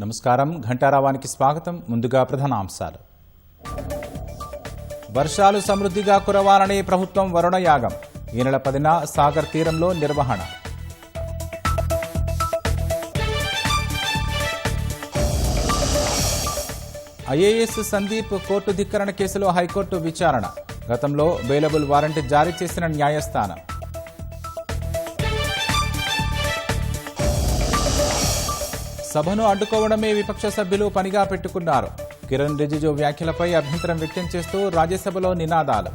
నమస్కారం. ఘంటారావానికి స్వాగతం. ముందుగా ప్రధానాంశాలు. వర్షాలు సమృద్ధిగా కురవాలని ప్రభుత్వం వరుణయాగం. ఈ నెల 10న సాగర్ తీరంలో నిర్వహణ. ఐఏఎస్ సందీప్ కోర్టు ధిక్కరణ కేసులో హైకోర్టు విచారణ. గతంలో బెయిలబుల్ వారెంట్ జారీ చేసిన న్యాయస్థానం. సభను అడ్డుకోవడమే విపక్ష సభ్యులు పనిగా పెట్టుకున్నారు. కిరణ్ రిజిజు వ్యాఖ్యలపై అభ్యంతరం వ్యక్తం చేస్తూ రాజ్యసభలో నినాదాలు.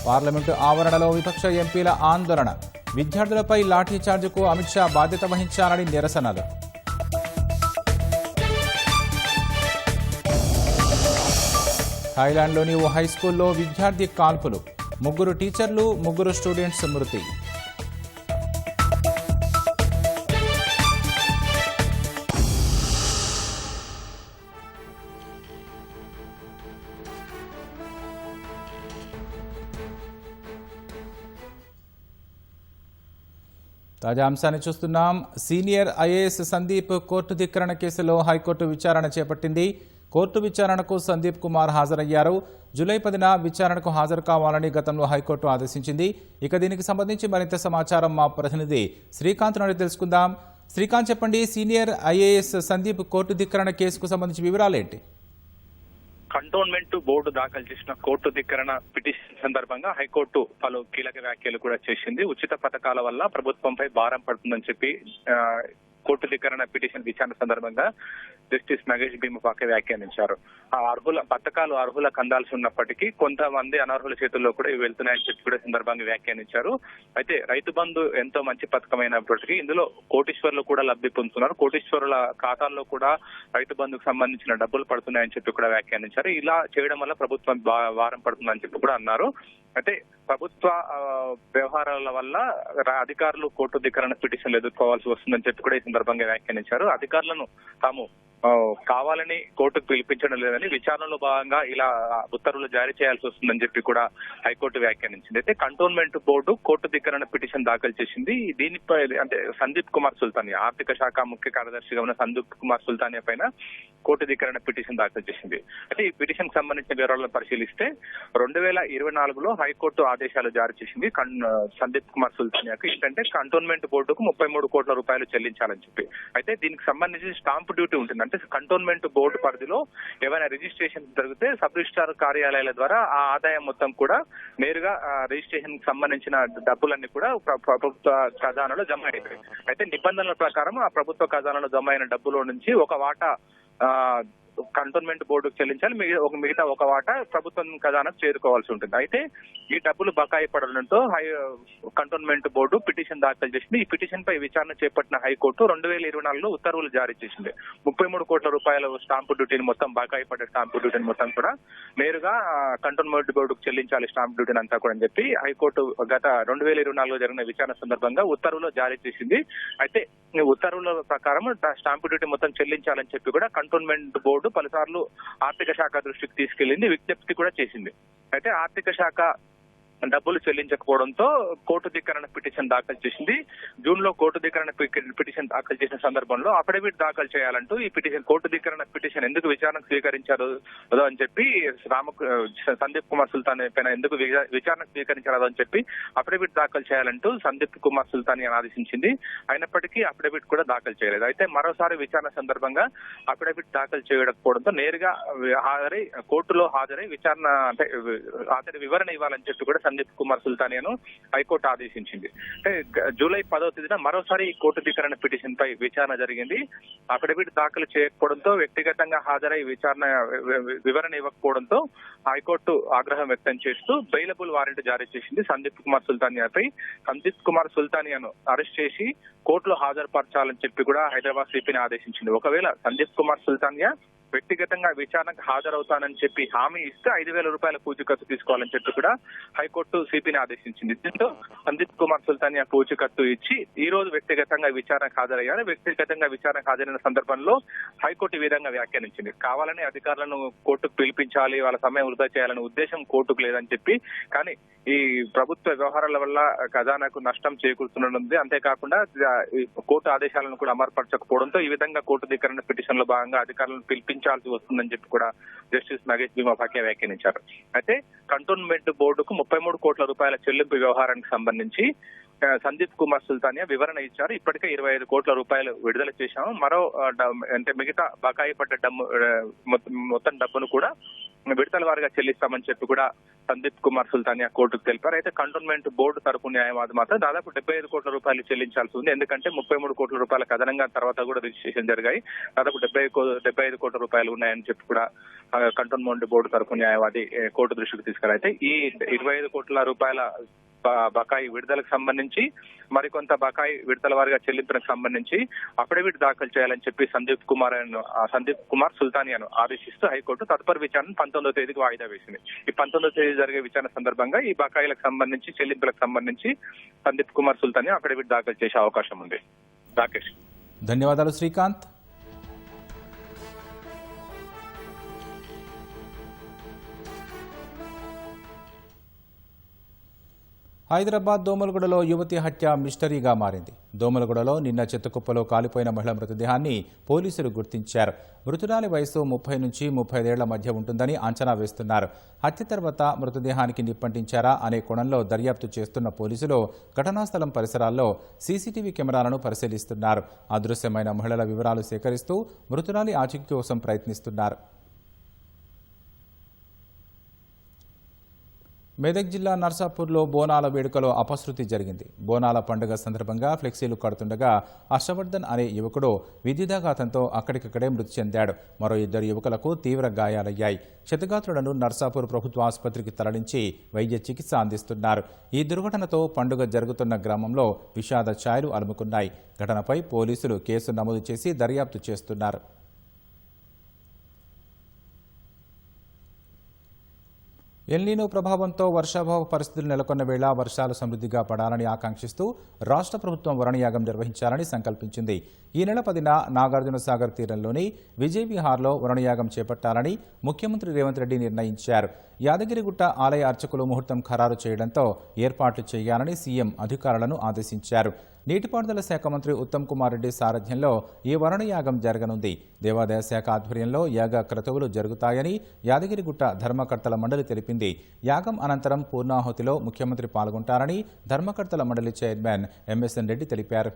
పార్లమెంటు ఆవరణలో విపక్ష ఎంపీల ఆందోళన. విద్యార్థులపై లాఠీచార్జుకు అమిత్ షా బాధ్యత వహించాలని నిరసనలు. థాయిలాండ్లోని ఓ హైస్కూల్లో విద్యార్థి కాల్పులు. 3 టీచర్లు 3 స్టూడెంట్స్ మృతి. తాజా అంశాన్ని చూస్తున్నాం. సీనియర్ ఐఏఎస్ సందీప్ కోర్టు ధిక్కరణ కేసులో హైకోర్టు విచారణ చేపట్టింది. కోర్టు విచారణకు సందీప్ కుమార్ హాజరయ్యారు. జూలై 10న విచారణకు హాజరు కావాలని గతంలో హైకోర్టు ఆదేశించింది. ఇక దీనికి సంబంధించి మరింత సమాచారం మా ప్రతినిధి శ్రీకాంత్ నుండి తెలుసుకుందాం. శ్రీకాంత్, చెప్పండి, సీనియర్ ఐఏఎస్ సందీప్ కోర్టు ధిక్కరణ కేసుకు సంబంధించి వివరాలేంటి? కంటోన్మెంట్ బోర్డు దాఖలు చేసిన కోర్టు ధిక్కరణ పిటిషన్ సందర్భంగా హైకోర్టు పలు కీలక వ్యాఖ్యలు కూడా చేసింది. ఉచిత పథకాల వల్ల ప్రభుత్వంపై భారం పడుతుందని చెప్పి కోర్టు ధిక్కరణ పిటిషన్ విచారణ సందర్భంగా జస్టిస్ నగేష్ భీమపాకే వ్యాఖ్యానించారు. ఆ పథకాలు అర్హులకు అందాల్సి ఉన్నప్పటికీ కొంతమంది అనర్హుల చేతుల్లో కూడా ఇవి వెళ్తున్నాయని చెప్పి కూడా సందర్భంగా వ్యాఖ్యానించారు. అయితే రైతు బంధు ఎంతో మంచి పథకమైనప్పటికీ ఇందులో కోటీశ్వరులు కూడా లబ్ధి పొందుతున్నారు. కోటీశ్వరుల ఖాతాల్లో కూడా రైతు బంధుకు సంబంధించిన డబ్బులు పడుతున్నాయని చెప్పి కూడా వ్యాఖ్యానించారు. ఇలా చేయడం వల్ల ప్రభుత్వం భారం పడుతుందని చెప్పి కూడా అన్నారు. అయితే ప్రభుత్వ వ్యవహారాల వల్ల అధికారులు కోర్టు ధిక్కరణ పిటిషన్లు ఎదుర్కోవాల్సి వస్తుందని చెప్పి కూడా ఈ సందర్భంగా వ్యాఖ్యానించారు. అధికారులను తాము కావాలని కోర్టుకు పిలిపించడం లేదని, విచారణలో భాగంగా ఇలా ఉత్తర్వులు జారీ చేయాల్సి వస్తుందని చెప్పి కూడా హైకోర్టు వ్యాఖ్యానించింది. అయితే కంటోన్మెంట్ బోర్డు కోర్టు ధిక్కరణ పిటిషన్ దాఖలు చేసింది. దీనిపై అంటే సందీప్ కుమార్ సుల్తానియా, ఆర్థిక శాఖ ముఖ్య కార్యదర్శిగా ఉన్న సందీప్ కుమార్ సుల్తానియా పైన కోర్టు ధిక్కరణ పిటిషన్ దాఖలు చేసింది. అయితే ఈ పిటిషన్ కి సంబంధించిన వివరాలను పరిశీలిస్తే 2024లో హైకోర్టు ఆదేశాలు జారీ చేసింది సందీప్ కుమార్ సుల్తానియాకు. ఏంటంటే కంటోన్మెంట్ బోర్డుకు 33 కోట్ల రూపాయలు చెల్లించాలని చెప్పి. అయితే దీనికి సంబంధించి స్టాంప్ డ్యూటీ ఉంటుంది. అంటే కంటోన్మెంట్ బోర్డు పరిధిలో ఏమైనా రిజిస్ట్రేషన్ జరిగితే సబ్ రిజిస్ట్రార్ కార్యాలయాల ద్వారా ఆ ఆదాయం మొత్తం కూడా నేరుగా రిజిస్ట్రేషన్ కి సంబంధించిన డబ్బులన్నీ కూడా ప్రభుత్వ ఖజానాలో జమ అయిపోయాయి. అయితే నిబంధనల ప్రకారం ఆ ప్రభుత్వ ఖజానాలో జమ అయిన డబ్బులో నుంచి ఒక వాటా కంటోన్మెంట్ బోర్డుకు చెల్లించాలి, మిగతా ఒక వాటా ప్రభుత్వం ఖజానాకు చేరుకోవాల్సి ఉంటుంది. అయితే ఈ డబ్బులు బకాయి పడడంతో కంటోన్మెంట్ బోర్డు పిటిషన్ దాఖలు చేసింది. ఈ పిటిషన్ పై విచారణ చేపట్టిన హైకోర్టు 2024లో ఉత్తర్వులు జారీ చేసింది. 33 కోట్ల రూపాయల స్టాంపు డ్యూటీని మొత్తం బకాయి పడ్డ స్టాంపు డ్యూటీని మొత్తం కూడా నేరుగా కంటోన్మెంట్ బోర్డుకు చెల్లించాలి స్టాంపు డ్యూటీని అంతా కూడా అని చెప్పి హైకోర్టు గత 2024లో జరిగిన విచారణ సందర్భంగా ఉత్తర్వులు జారీ చేసింది. అయితే ఉత్తర్వుల ప్రకారం స్టాంపు డ్యూటీ మొత్తం చెల్లించాలని చెప్పి కూడా కంటోన్మెంట్ బోర్డు పలుసార్లు ఆర్థిక శాఖ దృష్టికి తీసుకెళ్లింది, విజ్ఞప్తి కూడా చేసింది. అయితే ఆర్థిక శాఖ డబ్బులు చెల్లించకపోవడంతో కోర్టు ధిక్కరణ పిటిషన్ దాఖలు చేసింది. జూన్ లో కోర్టు ధిక్కరణ పిటిషన్ దాఖలు చేసిన సందర్భంలో అఫిడవిట్ దాఖలు చేయాలంటూ ఈ పిటిషన్ కోర్టు ధిక్కరణ పిటిషన్ ఎందుకు విచారణకు స్వీకరించారు అని చెప్పి సందీప్ కుమార్ సుల్తానియా పైన ఎందుకు విచారణకు స్వీకరించారు అని చెప్పి అఫిడవిట్ దాఖలు చేయాలంటూ సందీప్ కుమార్ సుల్తానియా ఆదేశించింది. అయినప్పటికీ అఫిడవిట్ కూడా దాఖలు చేయలేదు. అయితే మరోసారి విచారణ సందర్భంగా అఫిడవిట్ దాఖలు చేయకపోవడంతో నేరుగా కోర్టులో హాజరై విచారణ అంటే వివరణ ఇవ్వాలని చెప్పి కూడా సందీప్ కుమార్ సుల్తానియాను హైకోర్టు ఆదేశించింది. అంటే జూలై 10వ తేదీన మరోసారి కోర్టు ధిక్కరణ పిటిషన్ పై విచారణ జరిగింది. అఫిడవిట్ దాఖలు చేయకపోవడంతో, వ్యక్తిగతంగా హాజరై వివరణ ఇవ్వకపోవడంతో హైకోర్టు ఆగ్రహం వ్యక్తం చేస్తూ బెయిలబుల్ వారెంట్ జారీ చేసింది సందీప్ కుమార్ సుల్తానియాపై. సందీప్ కుమార్ సుల్తానియాను అరెస్ట్ చేసి కోర్టులో హాజరుపరచాలని చెప్పి కూడా హైదరాబాద్ సిపిని ఆదేశించింది. ఒకవేళ సందీప్ కుమార్ సుల్తానియా వ్యక్తిగతంగా విచారణకు హాజరవుతానని చెప్పి హామీ ఇస్తే 5,000 రూపాయల పూచీకత్తు తీసుకోవాలని చెప్పి కూడా హైకోర్టు సిపిని ఆదేశించింది. దీంతో సందీప్ కుమార్ సుల్తానియా పూచీకత్తు ఇచ్చి ఈ రోజు వ్యక్తిగతంగా విచారణకు హాజరయ్యారు. వ్యక్తిగతంగా విచారణకు హాజరైన సందర్భంలో హైకోర్టు ఈ విధంగా వ్యాఖ్యానించింది. కావాలని అధికారులను కోర్టుకు పిలిపించాలి, వాళ్ళ సమయం వృధా చేయాలనే ఉద్దేశం కోర్టుకు లేదని చెప్పి, కానీ ఈ ప్రభుత్వ వ్యవహారాల వల్ల ఖజానాకు నష్టం చేకూరుతుండనుంది. అంతేకాకుండా కోర్టు ఆదేశాలను కూడా అమలుపరచకపోవడంతో ఈ విధంగా కోర్టు ధిక్కరణ పిటిషన్ లో భాగంగా అధికారులను పిలిపించాల్సి వస్తుందని చెప్పి కూడా జస్టిస్ నగేష్ భీమా పాకే వ్యాఖ్యానించారు. అయితే కంటోన్మెంట్ బోర్డుకు 33 కోట్ల రూపాయల చెల్లింపు వ్యవహారానికి సంబంధించి సందీప్ కుమార్ సుల్తానియా వివరణ ఇచ్చారు. ఇప్పటికే 25 కోట్ల రూపాయలు విడుదల చేశాము. మరో అంటే మిగతా బకాయి పడ్డ మొత్తం డబ్బును కూడా విడతల వారిగా చెల్లిస్తామని చెప్పి కూడా సందీప్ కుమార్ సుల్తానియా కోర్టుకు తెలిపారు. అయితే కంటోన్మెంట్ బోర్డు తరపు న్యాయవాది మాత్రం దాదాపు 75 కోట్ల రూపాయలు చెల్లించాల్సి ఉంది. ఎందుకంటే 33 కోట్ల రూపాయల అదనంగా తర్వాత కూడా రిజిస్ట్రేషన్ జరిగాయి. దాదాపు 75 కోట్ల రూపాయలు ఉన్నాయని చెప్పి కూడా కంటోన్మెంట్ బోర్డు తరపు న్యాయవాది కోర్టు దృష్టికి తీసుకెళ్లారు. అయితే ఈ 25 కోట్ల రూపాయల బకాయి విడుదలకు సంబంధించి మరికొంత బకాయి విడతల వారిగా చెల్లింపులకు సంబంధించి అఫిడవిట్ దాఖలు చేయాలని చెప్పి సందీప్ కుమార్ సుల్తానియాను ఆదేశిస్తూ హైకోర్టు తదుపరి విచారణ 19వ తేదీకి వాయిదా వేసింది. ఈ 19వ తేదీ జరిగే విచారణ సందర్భంగా ఈ బకాయిలకు సంబంధించి చెల్లింపులకు సంబంధించి సందీప్ కుమార్ సుల్తానియా అఫిడవిట్ దాఖలు చేసే అవకాశం ఉంది. రాకేష్, ధన్యవాదాలు శ్రీకాంత్. హైదరాబాద్ దోమలగూడలో యువతి హత్య మిస్టరీగా మారింది. దోమలగూడలో నిన్న చెత్తకుప్పలో కాలిపోయిన మహిళ మృతదేహాన్ని పోలీసులు గుర్తించారు. మృతురాలి వయసు 30 నుంచి 35 ఏళ్ల మధ్య ఉంటుందని అంచనా వేస్తున్నారు. హత్య తర్వాత మృతదేహానికి నిప్పంటించారా అనే కోణంలో దర్యాప్తు చేస్తున్న పోలీసులు ఘటనా స్థలం పరిసరాల్లో సీసీటీవీ కెమెరాలను పరిశీలిస్తున్నారు. అదృశ్యమైన మహిళల వివరాలు సేకరిస్తూ మృతురాలి ఆచూకీ కోసం ప్రయత్నిస్తున్నారు. మెదక్ జిల్లా నర్సాపూర్లో బోనాల వేడుకలో అపశృతి జరిగింది. బోనాల పండుగ సందర్భంగా ఫ్లెక్సీలు కడుతుండగా హర్షవర్ధన్ అనే యువకుడు విద్యుదాఘాతంతో అక్కడికక్కడే మృతి చెందాడు. మరో 2 యువకులకు తీవ్ర గాయాలయ్యాయి. క్షతగాత్రులను నర్సాపూర్ ప్రభుత్వ ఆసుపత్రికి తరలించి వైద్య చికిత్స అందిస్తున్నారు. ఈ దుర్ఘటనతో పండుగ జరుగుతున్న గ్రామంలో విషాద ఛాయలు అలుముకున్నాయి. ఘటనపై పోలీసులు కేసు నమోదు చేసి దర్యాప్తు చేస్తున్నారు. ఎల్నినో ప్రభావంతో వర్షాభావ పరిస్థితులు నెలకొన్న వేళ వర్షాలు సమృద్ధిగా పడాలని ఆకాంక్షిస్తూ రాష్ట్ర ప్రభుత్వం వరుణయాగం నిర్వహించాలని సంకల్పించింది. ఈ నెల 10న నాగార్జున సాగర్ తీరంలోని విజయ్ విహార్లో వరుణయాగం చేపట్టాలని ముఖ్యమంత్రి రేవంత్ రెడ్డి నిర్ణయించారు. యాదగిరిగుట్ట ఆలయ అర్చకులు ముహూర్తం ఖరారు చేయడంతో ఏర్పాట్లు చేయాలని సీఎం అధికారులను ఆదేశించారు. నీటిపారుదల శాఖ మంత్రి ఉత్తమ్ కుమార్ రెడ్డి సారథ్యంలో ఈ వరుణయాగం జరగనుంది. దేవాదాయ శాఖ ఆధ్వర్యంలో యాగ క్రతువులు జరుగుతాయని యాదగిరిగుట్ట ధర్మకర్తల మండలి తెలిపింది. యాగం అనంతరం పూర్ణాహుతిలో ముఖ్యమంత్రి పాల్గొంటారని ధర్మకర్తల మండలి చైర్మన్ ఎంఎస్ఎన్ రెడ్డి తెలిపారు.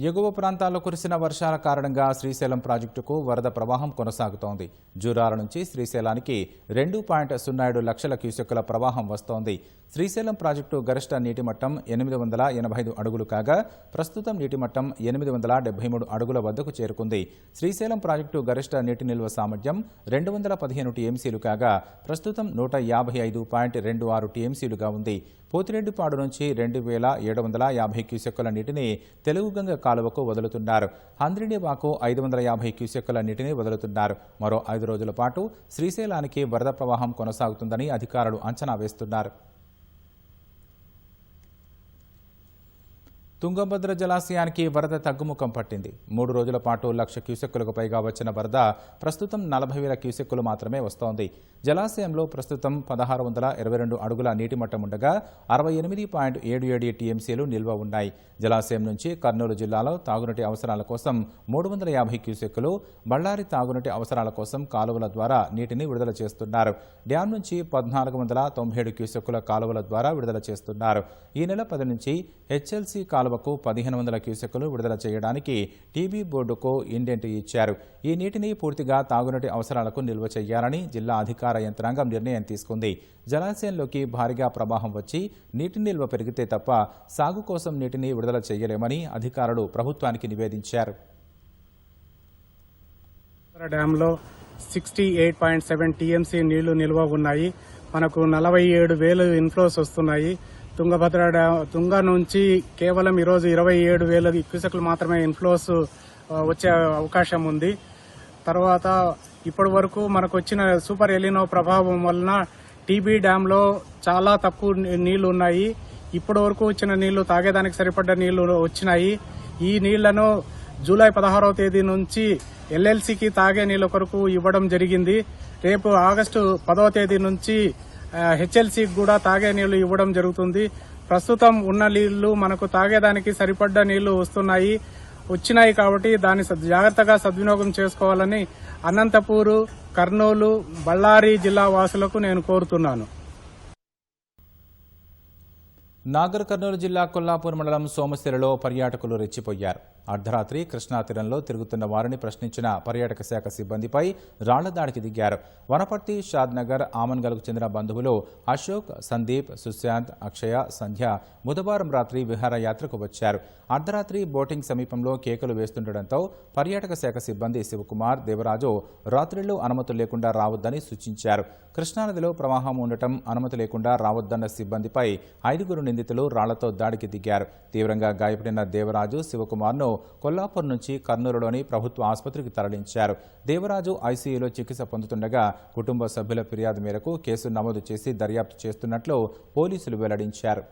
ఎగువ ప్రాంతాల్లో కురిసిన వర్షాల కారణంగా శ్రీశైలం ప్రాజెక్టుకు వరద ప్రవాహం కొనసాగుతోంది. జూరాల నుంచి శ్రీశైలానికి 2.07 లక్షల క్యూసెక్కుల ప్రవాహం వస్తోంది. శ్రీశైలం ప్రాజెక్టు గరిష్ట నీటి మట్టం 885 అడుగులు కాగా ప్రస్తుతం నీటి మట్టం 873 అడుగుల వద్దకు చేరుకుంది. శ్రీశైలం ప్రాజెక్టు గరిష్ట నీటి నిల్వ సామర్థ్యం 215 టీఎంసీలు కాగా ప్రస్తుతం 155.26 టీఎంసీలుగా ఉంది. పోతిరెడ్డిపాడు నుంచి 2,750 క్యూసెక్కుల నీటిని తెలుగుగంగ కాలువకు వదులుతున్నారు. హంద్రినివాకు 550 క్యూసెక్కుల నీటిని వదులుతున్నారు. మరో 5 రోజుల పాటు శ్రీశైలానికి వరద ప్రవాహం కొనసాగుతుందని అధికారులు అంచనా వేస్తున్నారు. తుంగభద్ర జలాశయానికి వరద తగ్గుముఖం పట్టింది. 3 రోజుల పాటు 1,00,000 క్యూసెక్కులకు పైగా వచ్చిన వరద ప్రస్తుతం 40,000 క్యూసెక్కులు మాత్రమే వస్తోంది. జలాశయంలో ప్రస్తుతం 1,622 అడుగుల నీటి మట్టం ఉండగా 68.77 టీఎంసీలు నిల్వ ఉన్నాయి. జలాశయం నుంచి కర్నూలు జిల్లాలో తాగునీటి అవసరాల కోసం 350 క్యూసెక్కులు, బళ్ళారి తాగునీటి అవసరాల కోసం కాలువల ద్వారా నీటిని విడుదల చేస్తున్నారు. డ్యాం నుంచి 1,497 క్యూసెక్కుల కాలువల ద్వారా విడుదల చేస్తున్నారు. ఈ నెల 10 నుంచి హెచ్ఎల్సీ కాలువకు 1,500 క్యూసెక్కులు విడుదల చేయడానికి టీబీ బోర్డుకు ఇండెంట్ ఇచ్చారు. ఈ నీటిని పూర్తిగా తాగునీటి అవసరాలకు నిల్వ చేయాలని జిల్లా అధికార యంత్రాంగం నిర్ణయం తీసుకుంది. జలాశయంలోకి భారీగా ప్రవాహం వచ్చి నీటి నిల్వ పెరిగితే తప్ప సాగు కోసం నీటిని విడుదల చేయలేమని అధికారులు ప్రభుత్వానికి నివేదించారు. డ్యాంలో 68.7 టీఎంసీ నీళ్లు నిల్వ ఉన్నాయి. మనకు 47,000 ఇన్ఫ్లోస్ వస్తున్నాయి. తుంగ నుంచి కేవలం ఈరోజు 27,000 క్యూసెక్లు మాత్రమే ఇన్ఫ్లోస్ వచ్చే అవకాశం ఉంది. తర్వాత ఇప్పటి వరకు మనకు వచ్చిన సూపర్ ఎలినో ప్రభావం వలన టీబీ డ్యామ్ లో చాలా తక్కువ నీళ్లు ఉన్నాయి. ఇప్పటి వరకు వచ్చిన నీళ్లు తాగేదానికి సరిపడ్డ నీళ్లు వచ్చినాయి. ఈ నీళ్లను జూలై 16వ తేదీ నుంచి ఎల్ఎల్సీకి తాగే నీళ్ల కొరకు ఇవ్వడం జరిగింది. రేపు ఆగస్టు 10వ తేదీ నుంచి హెచ్ఎల్సీకి కూడా తాగే నీళ్లు ఇవ్వడం జరుగుతుంది. ప్రస్తుతం ఉన్న నీళ్లు మనకు తాగేదానికి సరిపడ్డ నీళ్లు వచ్చినాయి కాబట్టి దాన్ని జాగ్రత్తగా సద్వినియోగం చేసుకోవాలని అనంతపూరు, కర్నూలు, బళ్ళారి జిల్లా వాసులకు నేను కోరుతున్నాను. నాగర్ కర్నూలు జిల్లా కొల్లాపూర్ మండలం సోమశిలలో పర్యాటకులు రెచ్చిపోయారు. అర్ధరాత్రి కృష్ణా తీరంలో తిరుగుతున్న వారిని ప్రశ్నించిన పర్యాటక శాఖ సిబ్బందిపై రాళ్ల దాడికి దిగారు. వనపర్తి, షాద్నగర్, ఆమన్గల్కు చెందిన బంధువులు అశోక్, సందీప్, సుశాంత్, అక్షయ, సంధ్య బుధవారం రాత్రి విహారయాత్రకు వచ్చారు. అర్ధరాత్రి బోటింగ్ సమీపంలో కేకలు వేస్తుండటంతో పర్యాటక శాఖ సిబ్బంది శివకుమార్, దేవరాజు రాత్రిళ్లు అనుమతులు లేకుండా రావద్దని సూచించారు. కృష్ణానదిలో ప్రవాహం ఉండటం, అనుమతి లేకుండా రావద్దన్న సిబ్బందిపై 5 నిందితులు రాళ్లతో దాడికి దిగారు. తీవ్రంగా గాయపడిన దేవరాజు, శివకుమార్ను కొల్లాపూర్ నుంచి కర్నూలులోని ప్రభుత్వ ఆసుపత్రికి తరలించారు. దేవరాజు ఐసీయూలో చికిత్స పొందుతుండగా కుటుంబ సభ్యుల ఫిర్యాదు మేరకు కేసు నమోదు చేసి దర్యాప్తు చేస్తున్నట్లు పోలీసులు వెల్లడించారు.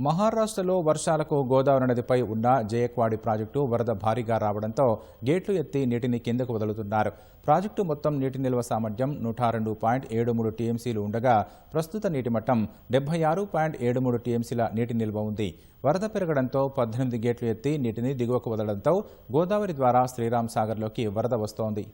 మహారాష్ట్రలో వర్షాలకు గోదావరి నదిపై ఉన్న జయక్వాడి ప్రాజెక్టు వరద భారీగా రావడంతో గేట్లు ఎత్తి నీటిని కిందకు వదులుతున్నారు. ప్రాజెక్టు మొత్తం నీటి నిల్వ సామర్థ్యం 102.73 టీఎంసీలు ఉండగా ప్రస్తుత నీటి మట్టం 76.73 టీఎంసీల నీటి నిల్వ ఉంది. వరద పెరగడంతో 18 గేట్లు ఎత్తి నీటిని దిగువకు వదలడంతో గోదావరి ద్వారా శ్రీరామ్ సాగర్లోకి వరద వస్తోంది.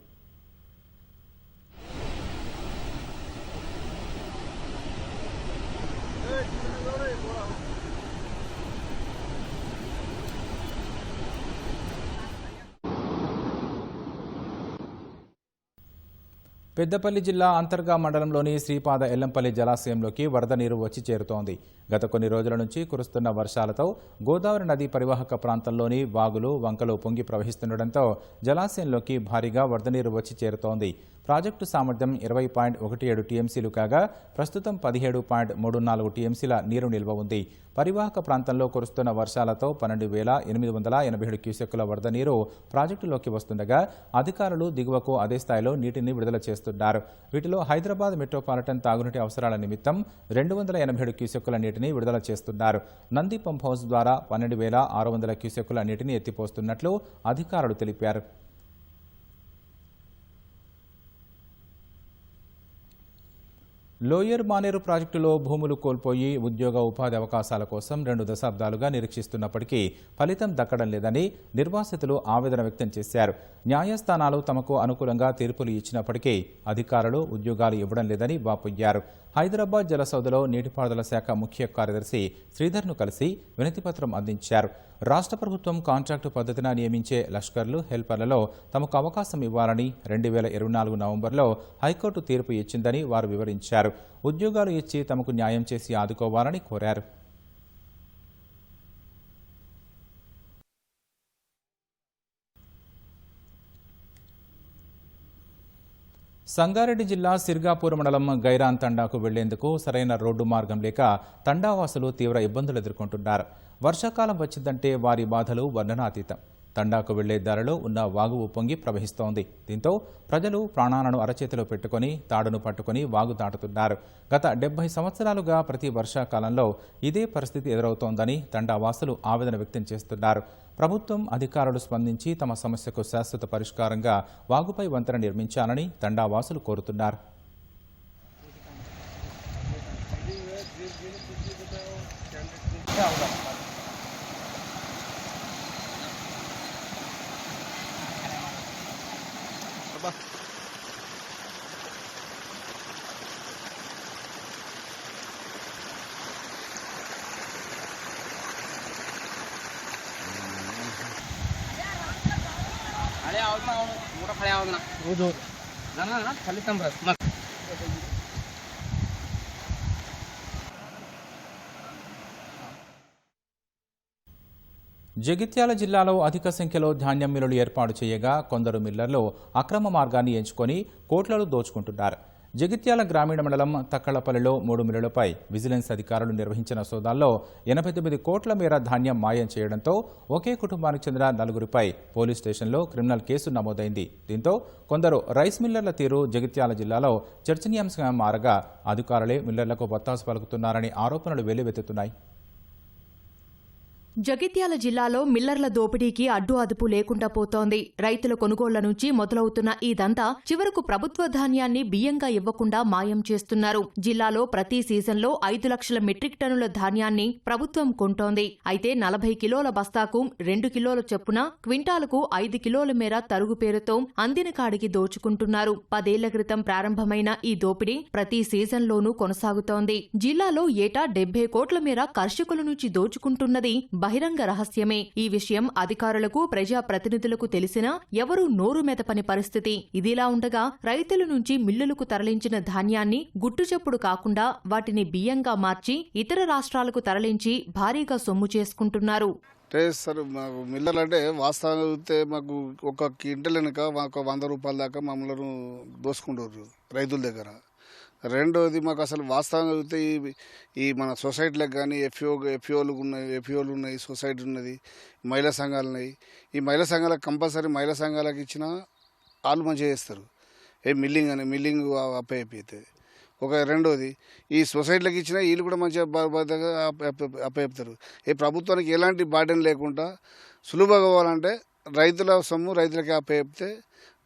పెద్దపల్లి జిల్లా అంతర్గా మండలంలోని శ్రీపాద ఎల్లంపల్లి జలాశయంలోకి వరద నీరు వచ్చి చేరుతోంది. గత కొన్ని రోజుల నుంచి కురుస్తున్న వర్షాలతో గోదావరి నది పరివాహక ప్రాంతంలోని వాగులు, వంకలు పొంగి ప్రవహిస్తుండటంతో జలాశయంలోకి భారీగా వరద నీరు వచ్చి చేరుతోంది. ప్రాజెక్టు సామర్థ్యం 20.17 టీఎంసీలు కాగా ప్రస్తుతం 17.34 టీఎంసీల నీరు నిల్వ ఉంది. పరివాహక ప్రాంతంలో కురుస్తున్న వర్షాలతో 12,887 క్యూసెక్కుల వరద నీరు ప్రాజెక్టులోకి వస్తుండగా అధికారులు దిగువకు అదే స్థాయిలో నీటిని విడుదల చేస్తున్నారు. వీటిలో హైదరాబాద్ మెట్రోపాలిటన్ తాగునీటి అవసరాల నిమిత్తం 287 క్యూసెక్కుల నీటిని విడుదల చేస్తున్నారు. నంది పంప్ హౌస్ ద్వారా 12,600 క్యూసెక్కుల నీటిని ఎత్తిపోస్తున్నట్లు అధికారులు తెలిపారు. లోయర్ మానేరు ప్రాజెక్టులో భూములు కోల్పోయి ఉద్యోగ ఉపాధి అవకాశాల కోసం 2 దశాబ్దాలుగా నిరీక్షిస్తున్నప్పటికీ ఫలితం దక్కడం లేదని నిర్వాసితులు ఆవేదన వ్యక్తం చేశారు. న్యాయస్థానాలు తమకు అనుకూలంగా తీర్పులు ఇచ్చినప్పటికీ అధికారులు ఉద్యోగాలు ఇవ్వడం లేదని వాపోయారు. హైదరాబాద్ జలసౌధలో నీటిపారుదల శాఖ ముఖ్య కార్యదర్శి శ్రీధర్ను కలిసి వినతిపత్రం అందించారు. రాష్ట్ర ప్రభుత్వం కాంట్రాక్టు పద్ధతిన నియమించే లష్కర్లు, హెల్పర్లలో తమకు అవకాశం ఇవ్వాలని 2024 నవంబర్లో హైకోర్టు తీర్పు ఇచ్చిందని వారు వివరించారు. ఉద్యోగాలు ఇచ్చి తమకు న్యాయం చేసి ఆదుకోవాలని కోరారు. సంగారెడ్డి జిల్లా సిర్గాపూర్ మండలం గైరాన్ తండాకు వెళ్లేందుకు సరైన రోడ్డు మార్గం లేక తండావాసులు తీవ్ర ఇబ్బందులు ఎదుర్కొంటున్నారు. వర్షాకాలం వచ్చిందంటే వారి బాధలు వర్ణనాతీతం. తండాకు వెళ్లే దారిలో ఉన్న వాగు ఉప్పొంగి ప్రవహిస్తోంది. దీంతో ప్రజలు ప్రాణాలను అరచేతిలో పెట్టుకుని తాడును పట్టుకుని వాగు దాటుతున్నారు. గత 70 సంవత్సరాలుగా ప్రతి వర్షాకాలంలో ఇదే పరిస్థితి ఎదురవుతోందని తండావాసులు ఆవేదన వ్యక్తం చేస్తున్నారు. ప్రభుత్వం అధికారులు స్పందించి తమ సమస్యకు శాశ్వత పరిష్కారంగా వాగుపై వంతెన నిర్మించాలని తండావాసులు కోరుతున్నారు. జగిత్యాల జిల్లాలో అధిక సంఖ్యలో ధాన్యం మిల్లులు ఏర్పాటు చేయగా కొందరు మిల్లర్లు అక్రమ మార్గాన్ని ఎంచుకొని కోట్లను దోచుకుంటున్నారు. జగిత్యాల గ్రామీణ మండలం తక్కళ్లపల్లిలో 3 మిల్లులపై విజిలెన్స్ అధికారులు నిర్వహించిన సోదాల్లో 89 కోట్ల మేర ధాన్యం మాయం చేయడంతో ఒకే కుటుంబానికి చెందిన 4గురిపై పోలీస్ స్టేషన్లో క్రిమినల్ కేసు నమోదైంది. దీంతో కొందరు రైస్ మిల్లర్ల తీరు జగిత్యాల జిల్లాలో చర్చనీయాంశంగా మారగా అధికారులే మిల్లర్లకు బత్తాసు పలుకుతున్నారని ఆరోపణలు వెల్లువెత్తుతున్నాయి. జగిత్యాల జిల్లాలో మిల్లర్ల దోపిడీకి అడ్డు అదుపు లేకుండా పోతోంది. రైతుల కొనుగోళ్ల నుంచి మొదలవుతున్న ఇదంతా చివరకు ప్రభుత్వ ధాన్యాన్ని బియ్యంగా ఇవ్వకుండా మాయం చేస్తున్నారు. జిల్లాలో ప్రతి సీజన్లో 5 లక్షల మెట్రిక్ టన్నుల ధాన్యాన్ని ప్రభుత్వం కొంటోంది. అయితే 40 కిలోల బస్తాకు 2 కిలోల చొప్పున క్వింటాలకు 5 కిలోల మేర తరుగు పేరుతో అందిన కాడికి దోచుకుంటున్నారు. 10 ఏళ్ల క్రితం ప్రారంభమైన ఈ దోపిడీ ప్రతి సీజన్లోనూ కొనసాగుతోంది. జిల్లాలో ఏటా 70 కోట్ల మేర కర్షకుల నుంచి దోచుకుంటున్నది బహిరంగ రహస్యమే. ఈ విషయం అధికారులకు, ప్రజాప్రతినిధులకు తెలిసినా ఎవరూ నోరు మెదపని పరిస్థితి. ఇదిలా ఉండగా రైతుల నుంచి మిల్లులకు తరలించిన ధాన్యాన్ని గుట్టుచప్పుడు కాకుండా వాటిని బియ్యంగా మార్చి ఇతర రాష్ట్రాలకు తరలించి భారీగా సొమ్ము చేసుకుంటున్నారు. సార్ మాకు మిల్లర్లు అంటే వాస్తవంగా చూస్తే మాకు ఒక క్వింటల్ వెనుక మాకు 100 రూపాయల దాకా మమ్మల్ని దోసుకుంటారు రైతుల దగ్గర. రెండోది మాకు అసలు వాస్తవంగా చూస్తే ఈ మన సొసైటీలకు కానీ ఎఫ్ఓలు ఉన్నాయి, సొసైటీ ఉన్నది, మహిళా సంఘాలు ఉన్నాయి. ఈ మహిళా సంఘాలకు కంపల్సరీ మహిళా సంఘాలకు ఇచ్చిన వాళ్ళు మంచిగా చేస్తారు. మిల్లింగ్ అప్పయిపోతుంది. రెండోది ఈ సొసైటీలకు ఇచ్చిన వీళ్ళు కూడా మంచిగా అప్పచెప్తారు. ఈ ప్రభుత్వానికి ఎలాంటి బాధ్యత లేకుండా సులువుగా కావాలంటే రైతుల సొమ్ము రైతులకి అప్పచెప్తే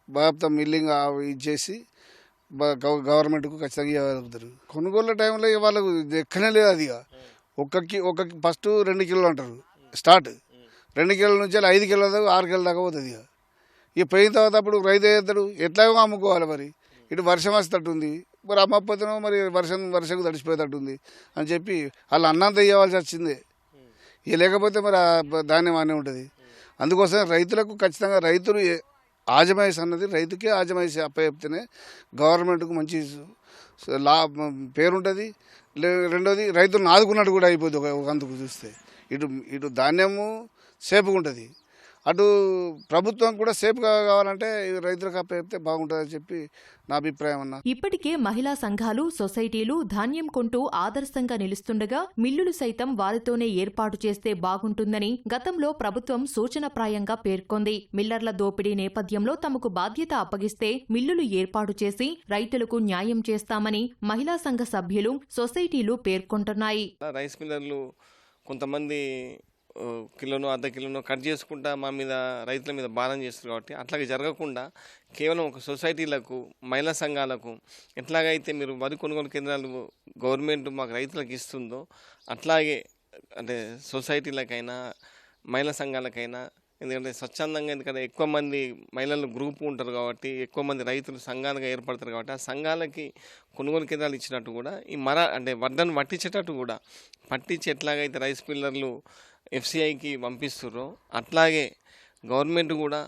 బాగా మిల్లింగ్ ఇచ్చేసి గవర్నమెంట్కు ఖచ్చితంగా ఇవ్వగలుగుతారు. కొనుగోళ్ల టైంలో వాళ్ళకు ఎక్కనే లేదు. అది ఒక ఫస్ట్ 2 కిలోలు అంటారు స్టార్ట్. 2 కిలోల నుంచి 5 కిలోల దాకా 6 కిలోల దాకా పోతుంది. ఇక పోయిన తర్వాత అప్పుడు రైతు వేస్తాడు, ఎట్లాగో అమ్ముకోవాలి. మరి ఇటు వర్షం వస్తట్టుంది, మరి అమ్మకపోతేనో మరి వర్షం తడిచిపోయేటట్టుంది అని చెప్పి వాళ్ళు అన్నంత ఇవ్వాల్సి వచ్చింది. ఇక లేకపోతే మరి ధాన్యం అనే ఉంటుంది. అందుకోసం రైతులకు ఖచ్చితంగా రైతులు ఆజమాయిష్ అన్నది రైతుకే ఆజమాయిషి అప్పచెప్తేనే గవర్నమెంట్కు మంచి పేరుంటుంది. రెండోది రైతులను ఆదుకున్నట్టు కూడా అయిపోతుంది. ఒక అందుకు చూస్తే ఇటు ధాన్యము సేఫ్గా ఉంటుంది, అటు ప్రభుత్వం కూడా సేఫ్గా కావాలంటే రైతులకు అప్పచెప్తే బాగుంటుందని చెప్పి నా అభిప్రాయం అన్న. ఇప్పటికే మహిళా సంఘాలు, సొసైటీలు ధాన్యం కొంటూ ఆదర్శంగా నిలుస్తుండగా మిల్లులు సైతం వారితోనే ఏర్పాటు చేస్తే బాగుంటుందని గతంలో ప్రభుత్వం సూచనప్రాయంగా పేర్కొంది. మిల్లర్ల దోపిడీ నేపథ్యంలో తమకు బాధ్యత అప్పగిస్తే మిల్లులు ఏర్పాటు చేసి రైతులకు న్యాయం చేస్తామని మహిళా సంఘ సభ్యులు, సొసైటీలు పేర్కొంటున్నాయి. రైస్ మిల్లర్లు కొంతమంది కిలోనో అర్ధ కిలోనో కట్ చేసుకుంటా మా మీద రైతుల మీద భారం చేస్తారు. కాబట్టి అట్లాగే జరగకుండా కేవలం ఒక సొసైటీలకు, మహిళా సంఘాలకు ఎట్లాగైతే మీరు వరి కొనుగోలు కేంద్రాలు గవర్నమెంట్ మాకు రైతులకు ఇస్తుందో అట్లాగే అంటే సొసైటీలకైనా మహిళా సంఘాలకైనా, ఎందుకంటే స్వచ్ఛందంగా, ఎందుకంటే ఎక్కువ మంది మహిళలు గ్రూప్ ఉంటారు కాబట్టి ఎక్కువ మంది రైతులు సంఘాలుగా ఏర్పడతారు కాబట్టి ఆ సంఘాలకి కొనుగోలు కేంద్రాలు ఇచ్చినట్టు కూడా ఈ అంటే వడ్డను పట్టించేటట్టు కూడా పట్టించి ఎట్లాగైతే రైస్ మిల్లర్లు ఎఫ్సిఐకి పంపిస్తుర్రో అట్లాగే గవర్నమెంట్ కూడా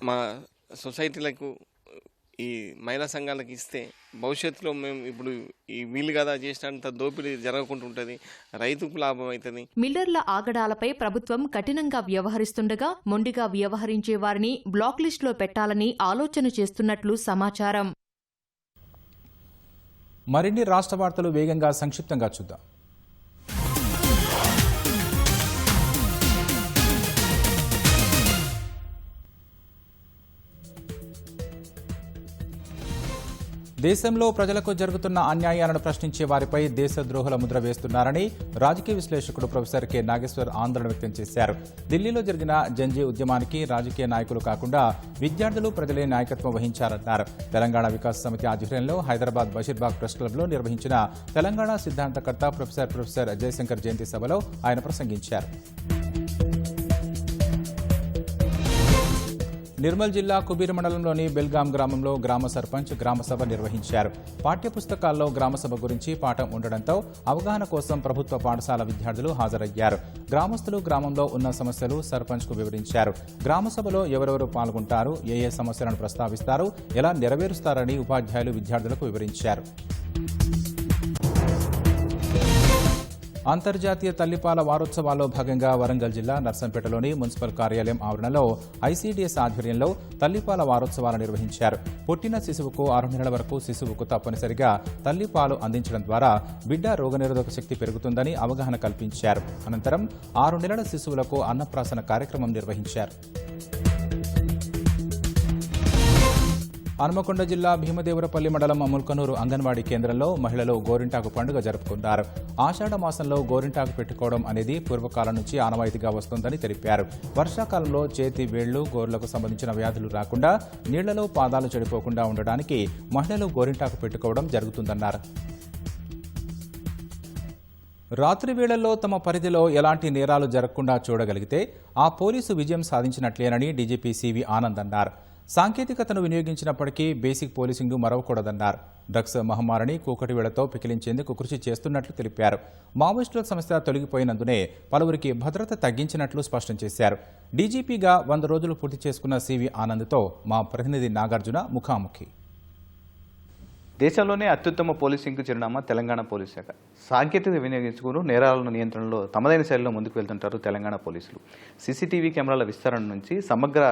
మా సొసైటీలకు, ఈ మహిళా సంఘాలకు ఇస్తే భవిష్యత్తులో మేము ఇప్పుడు ఈ వీలు కదా చేసినంత దోపిడీ జరగకుండా ఉంటుంది, రైతుకు లాభం అవుతుంది. మిల్లర్ల ఆగడాలపై ప్రభుత్వం కఠినంగా వ్యవహరిస్తుండగా మొండిగా వ్యవహరించే వారిని బ్లాక్ లిస్టులో పెట్టాలని ఆలోచన చేస్తున్నట్లు సమాచారం. మరిన్ని రాష్ట్ర వార్తలు వేగంగా సంక్షిప్తంగా చూద్దాం. దేశంలో ప్రజలకు జరుగుతున్న అన్యాయాలను ప్రశ్నించే వారిపై దేశద్రోహుల ముద్ర వేస్తున్నారని రాజకీయ విశ్లేషకుడు ప్రొఫెసర్ కె నాగేశ్వర్ ఆందోళన వ్యక్తం చేశారు. ఢిల్లీలో జరిగిన జంజీ ఉద్యమానికి రాజకీయ నాయకులు కాకుండా విద్యార్థులు, ప్రజలే నాయకత్వం వహించారన్నారు. తెలంగాణ వికాస సమితి ఆధ్వర్యంలో హైదరాబాద్ బషీర్బాగ్ ప్రెస్ క్లబ్లో నిర్వహించిన తెలంగాణ సిద్ధాంతకర్త ప్రొఫెసర్ జయశంకర్ జయంతి సభలో ఆయన ప్రసంగించారు. నిర్మల్ జిల్లా కుబీర్ మండలంలోని బెల్గాం గ్రామంలో గ్రామ సర్పంచ్ గ్రామసభ నిర్వహించారు. పాఠ్యపుస్తకాల్లో గ్రామసభ గురించి పాఠం ఉండడంతో అవగాహన కోసం ప్రభుత్వ పాఠశాల విద్యార్థులు హాజరయ్యారు. గ్రామస్తులు గ్రామంలో ఉన్న సమస్యలు సర్పంచ్కు వివరించారు. గ్రామసభలో ఎవరెవరు పాల్గొంటారు, ఏ సమస్యలను ప్రస్తావిస్తారు, ఎలా నెరవేరుస్తారని ఉపాధ్యాయులు విద్యార్థులకు వివరించారు. అంతర్జాతీయ తల్లిపాల వారోత్సవాల్లో భాగంగా వరంగల్ జిల్లా నర్సంపేటలోని మున్సిపల్ కార్యాలయం ఆవరణలో ఐసీడీఎస్ ఆధ్వర్యంలో తల్లిపాల వారోత్సవాలు నిర్వహించారు. పుట్టిన శిశువుకు 6 నెలల వరకు శిశువుకు తప్పనిసరిగా తల్లిపాలు అందించడం ద్వారా బిడ్డ రోగనిరోధక శక్తి పెరుగుతుందని అవగాహన కల్పించారు. అనంతరం 6 నెలల శిశువులకు అన్నప్రాసన కార్యక్రమం నిర్వహించారు. హన్మకొండ జిల్లా భీమదేవరపల్లి మండలం ముల్కనూరు అంగన్వాడీ కేంద్రంలో మహిళలు గోరింటాకు పండుగ జరుపుకున్నారు. ఆషాఢ మాసంలో గోరింటాకు పెట్టుకోవడం అనేది పూర్వకాలం నుంచి ఆనవాయితీగా వస్తోందని తెలిపారు. వర్షాకాలంలో చేతి వేళ్లు గోర్లకు సంబంధించిన వ్యాధులు రాకుండా, నీళ్లలో పాదాలు చెడిపోకుండా ఉండడానికి మహిళలు గోరింటాకు పెట్టుకోవడం జరుగుతుందన్నారు. రాత్రి వేళల్లో తమ పరిధిలో ఎలాంటి నేరాలు జరగకుండా చూడగలిగితే ఆ పోలీసు విజయం సాధించినట్లేనని డీజీపీ సివి ఆనంద్ అన్నారు. సాంకేతికతను వినియోగించినప్పటికీ బేసిక్ పోలీసింగ్ మరవకూడదన్నారు. డ్రగ్స్ మహమ్మారిని కూకటి వేళతో పికిలించేందుకు కృషి చేస్తున్నట్లు తెలిపారు. మావోయిస్టుల సమస్య తొలగిపోయినందునే పలువురికి భద్రత తగ్గించినట్లు స్పష్టం చేశారు. డీజీపీగా 100 రోజులు పూర్తి చేసుకున్న సివి ఆనంద్తో మా ప్రతినిధి నాగార్జున ముఖాముఖి. దేశంలోనే అత్యుత్తమ పోలీసింగ్కు చిరునామా తెలంగాణ పోలీస్ శాఖ. సాంకేతికత వినియోగించుకుని నేరాల నియంత్రణలో తమదైన శైలిలో ముందుకు వెళ్తుంటారు తెలంగాణ పోలీసులు. సీసీటీవీ కెమెరాల విస్తరణ నుంచి సమగ్ర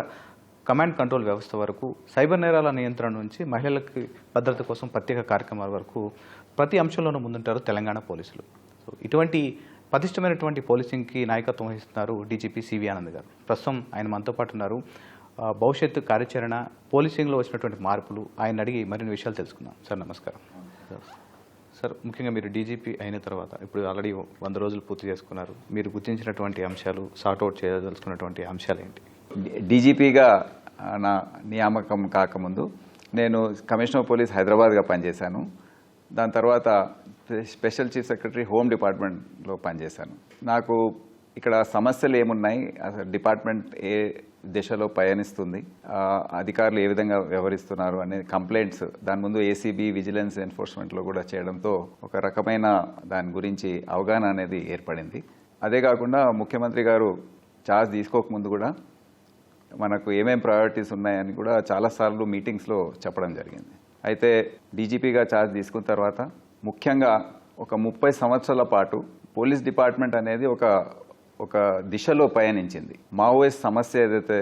కమాండ్ కంట్రోల్ వ్యవస్థ వరకు, సైబర్ నేరాల నియంత్రణ నుంచి మహిళలకి భద్రత కోసం ప్రత్యేక కార్యక్రమాల వరకు ప్రతి అంశంలోనూ ముందుంటారు తెలంగాణ పోలీసులు. సో ఇటువంటి పటిష్టమైనటువంటి పోలీసింగ్కి నాయకత్వం వహిస్తున్నారు డీజీపీ సివి ఆనంద్ గారు. ప్రస్తుతం ఆయన మనతో పాటు ఉన్నారు. భవిష్యత్తు కార్యాచరణ, పోలీసింగ్లో వచ్చినటువంటి మార్పులు ఆయన అడిగి మరిన్ని విషయాలు తెలుసుకుందాం. సార్ నమస్కారం. సార్, ముఖ్యంగా మీరు డీజీపీ అయిన తర్వాత ఇప్పుడు ఆల్రెడీ 100 రోజులు పూర్తి చేసుకున్నారు. మీరు గుర్తించినటువంటి అంశాలు, సార్ట్అవుట్ చేయదలుచుకున్నటువంటి అంశాలు ఏంటి? డీజీపీగా నా నియామకం కాకముందు నేను కమిషనర్ పోలీస్ హైదరాబాద్గా పనిచేశాను. దాని తర్వాత స్పెషల్ చీఫ్ సెక్రటరీ హోమ్ డిపార్ట్మెంట్లో పనిచేశాను. నాకు ఇక్కడ సమస్యలు ఏమున్నాయి, అసలు డిపార్ట్మెంట్ ఏ దిశలో పయనిస్తుంది, అధికారులు ఏ విధంగా వ్యవహరిస్తున్నారు అనే కంప్లైంట్స్ దాని ముందు ఏసీబీ, విజిలెన్స్ ఎన్ఫోర్స్మెంట్లో కూడా చేయడంతో ఒక రకమైన దాని గురించి అవగాహన అనేది ఏర్పడింది. అదే కాకుండా ముఖ్యమంత్రి గారు ఛార్జ్ తీసుకోకముందు కూడా మనకు ఏమేం ప్రయారిటీస్ ఉన్నాయని కూడా చాలాసార్లు మీటింగ్స్లో చెప్పడం జరిగింది. అయితే డీజీపీగా ఛార్జ్ తీసుకున్న తర్వాత ముఖ్యంగా ఒక 30 సంవత్సరాల పాటు పోలీస్ డిపార్ట్మెంట్ అనేది ఒక దిశలో పయనించింది. మావోయిస్ట్ సమస్య ఏదైతే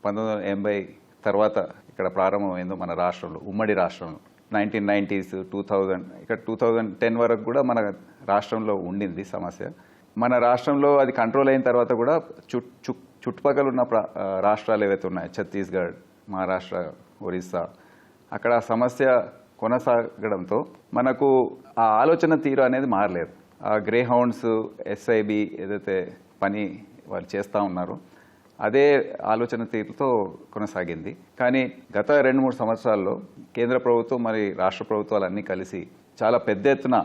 1980 తర్వాత ఇక్కడ ప్రారంభమైందో మన రాష్ట్రంలో, ఉమ్మడి రాష్ట్రంలో 1990s, 2000, ఇక్కడ 2010 వరకు కూడా మన రాష్ట్రంలో ఉండింది సమస్య. మన రాష్ట్రంలో అది కంట్రోల్ అయిన తర్వాత కూడా చుట్టుపక్కల ఉన్న రాష్ట్రాలు ఏవైతే ఉన్నాయో, ఛత్తీస్గఢ్, మహారాష్ట్ర, ఒరిస్సా, అక్కడ సమస్య కొనసాగడంతో మనకు ఆ ఆలోచన తీరు అనేది మారలేదు. ఆ గ్రే హౌండ్స్, ఎస్ఐబి ఏదైతే పని వాళ్ళు చేస్తూ ఉన్నారో అదే ఆలోచన తీరుతో కొనసాగింది. కానీ గత 2-3 సంవత్సరాల్లో కేంద్ర ప్రభుత్వం మరి రాష్ట్ర ప్రభుత్వాలన్నీ కలిసి చాలా పెద్ద ఎత్తున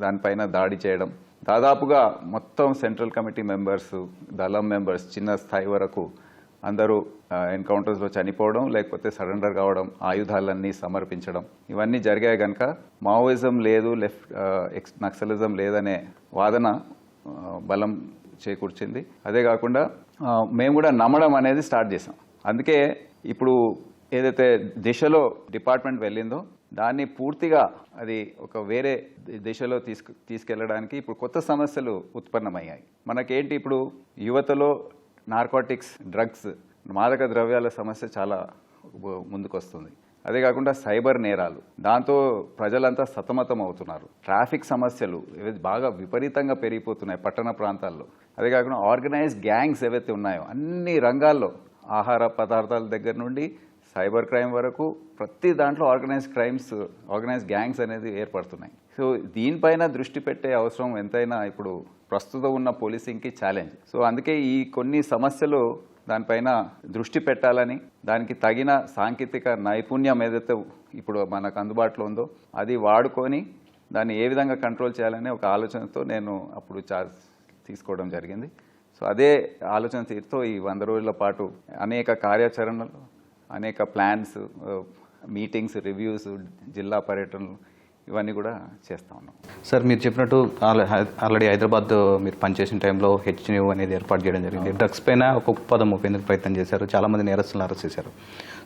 దానిపైన దాడి చేయడం, దాదాపుగా మొత్తం సెంట్రల్ కమిటీ మెంబర్స్, దళం మెంబర్స్ చిన్న స్థాయి వరకు అందరూ ఎన్కౌంటర్స్లో చనిపోవడం, లేకపోతే సరెండర్ కావడం, ఆయుధాలన్నీ సమర్పించడం, ఇవన్నీ జరిగాయి. కనుక మావోయిజం లేదు, నక్సలిజం లేదనే వాదన బలం చేకూర్చింది. అదే కాకుండా మేము కూడా నమ్మడం అనేది స్టార్ట్ చేసాం. అందుకే ఇప్పుడు ఏదైతే దిశలో డిపార్ట్మెంట్ వెళ్ళిందో దాన్ని పూర్తిగా అది ఒక వేరే దిశలో తీసుకెళ్లడానికి ఇప్పుడు కొత్త సమస్యలు ఉత్పన్నమయ్యాయి. మనకేంటి, ఇప్పుడు యువతలో నార్కోటిక్స్, డ్రగ్స్, మాదక ద్రవ్యాల సమస్య చాలా ముందుకొస్తుంది. అదే కాకుండా సైబర్ నేరాలు, దాంతో ప్రజలంతా సతమతం అవుతున్నారు. ట్రాఫిక్ సమస్యలు బాగా విపరీతంగా పెరిగిపోతున్నాయి పట్టణ ప్రాంతాల్లో. అదే కాకుండా ఆర్గనైజ్డ్ గ్యాంగ్స్ ఏవైతే ఉన్నాయో అన్ని రంగాల్లో, ఆహార పదార్థాల దగ్గర నుండి సైబర్ క్రైమ్ వరకు ప్రతి దాంట్లో ఆర్గనైజ్డ్ గ్యాంగ్స్ అనేది ఏర్పడుతున్నాయి. సో దీనిపైన దృష్టి పెట్టే అవసరం ఎంతైనా ఇప్పుడు ప్రస్తుతం ఉన్న పోలీసింగ్కి ఛాలెంజ్. సో అందుకే ఈ కొన్ని సమస్యలు దానిపైన దృష్టి పెట్టాలని, దానికి తగిన సాంకేతిక నైపుణ్యం ఏదైతే ఇప్పుడు మనకు అందుబాటులో ఉందో అది వాడుకొని దాన్ని ఏ విధంగా కంట్రోల్ చేయాలనే ఒక ఆలోచనతో నేను అప్పుడు ఛార్జ్ తీసుకోవడం జరిగింది. సో అదే ఆలోచన తీరుతో ఈ 100 రోజుల పాటు అనేక కార్యాచరణలు, అనేక ప్లాన్స్, మీటింగ్స్, రివ్యూస్, జిల్లా పర్యటనలు, ఇవన్నీ కూడా చేస్తూ ఉన్నాం. సార్ మీరు చెప్పినట్టు ఆల్రెడీ హైదరాబాద్ మీరు పనిచేసిన టైంలో హెచ్న్యూ అనేది ఏర్పాటు చేయడం జరిగింది. డ్రగ్స్ పైన ఒక ఉత్పాదం మోపేందుకు ప్రయత్నం చేశారు, చాలామంది నేరస్తులను అరెస్ట్ చేశారు.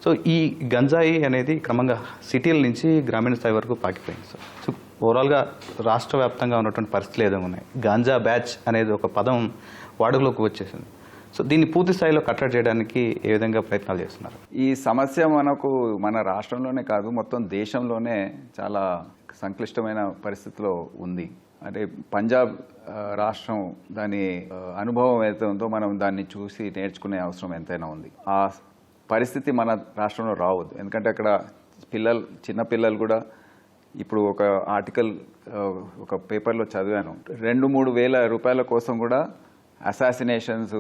సో ఈ గంజాయి అనేది క్రమంగా సిటీల నుంచి గ్రామీణ స్థాయి వరకు పాకిపోయింది సార్. సో ఓవరాల్గా రాష్ట్ర వ్యాప్తంగా ఉన్నటువంటి పరిస్థితులు ఏదో ఉన్నాయి. గాంజా బ్యాచ్ అనేది ఒక పదం వాడుకలోకి వచ్చేసింది. సో దీన్ని పూర్తి స్థాయిలో కట్టడి చేయడానికి ఏ విధంగా ప్రయత్నాలు చేస్తున్నారు? ఈ సమస్య మనకు మన రాష్ట్రంలోనే కాదు, మొత్తం దేశంలోనే చాలా సంక్లిష్టమైన పరిస్థితిలో ఉంది. అంటే పంజాబ్ రాష్ట్రం దాని అనుభవం ఏదైతే ఉందో మనం దాన్ని చూసి నేర్చుకునే అవసరం ఎంతైనా ఉంది. ఆ పరిస్థితి మన రాష్ట్రంలో రావద్దు. ఎందుకంటే అక్కడ చిన్న పిల్లలు కూడా ఇప్పుడు ఒక ఆర్టికల్ ఒక పేపర్లో చదివాను, 2-3 వేల రూపాయల కోసం కూడా అసాసినేషన్స్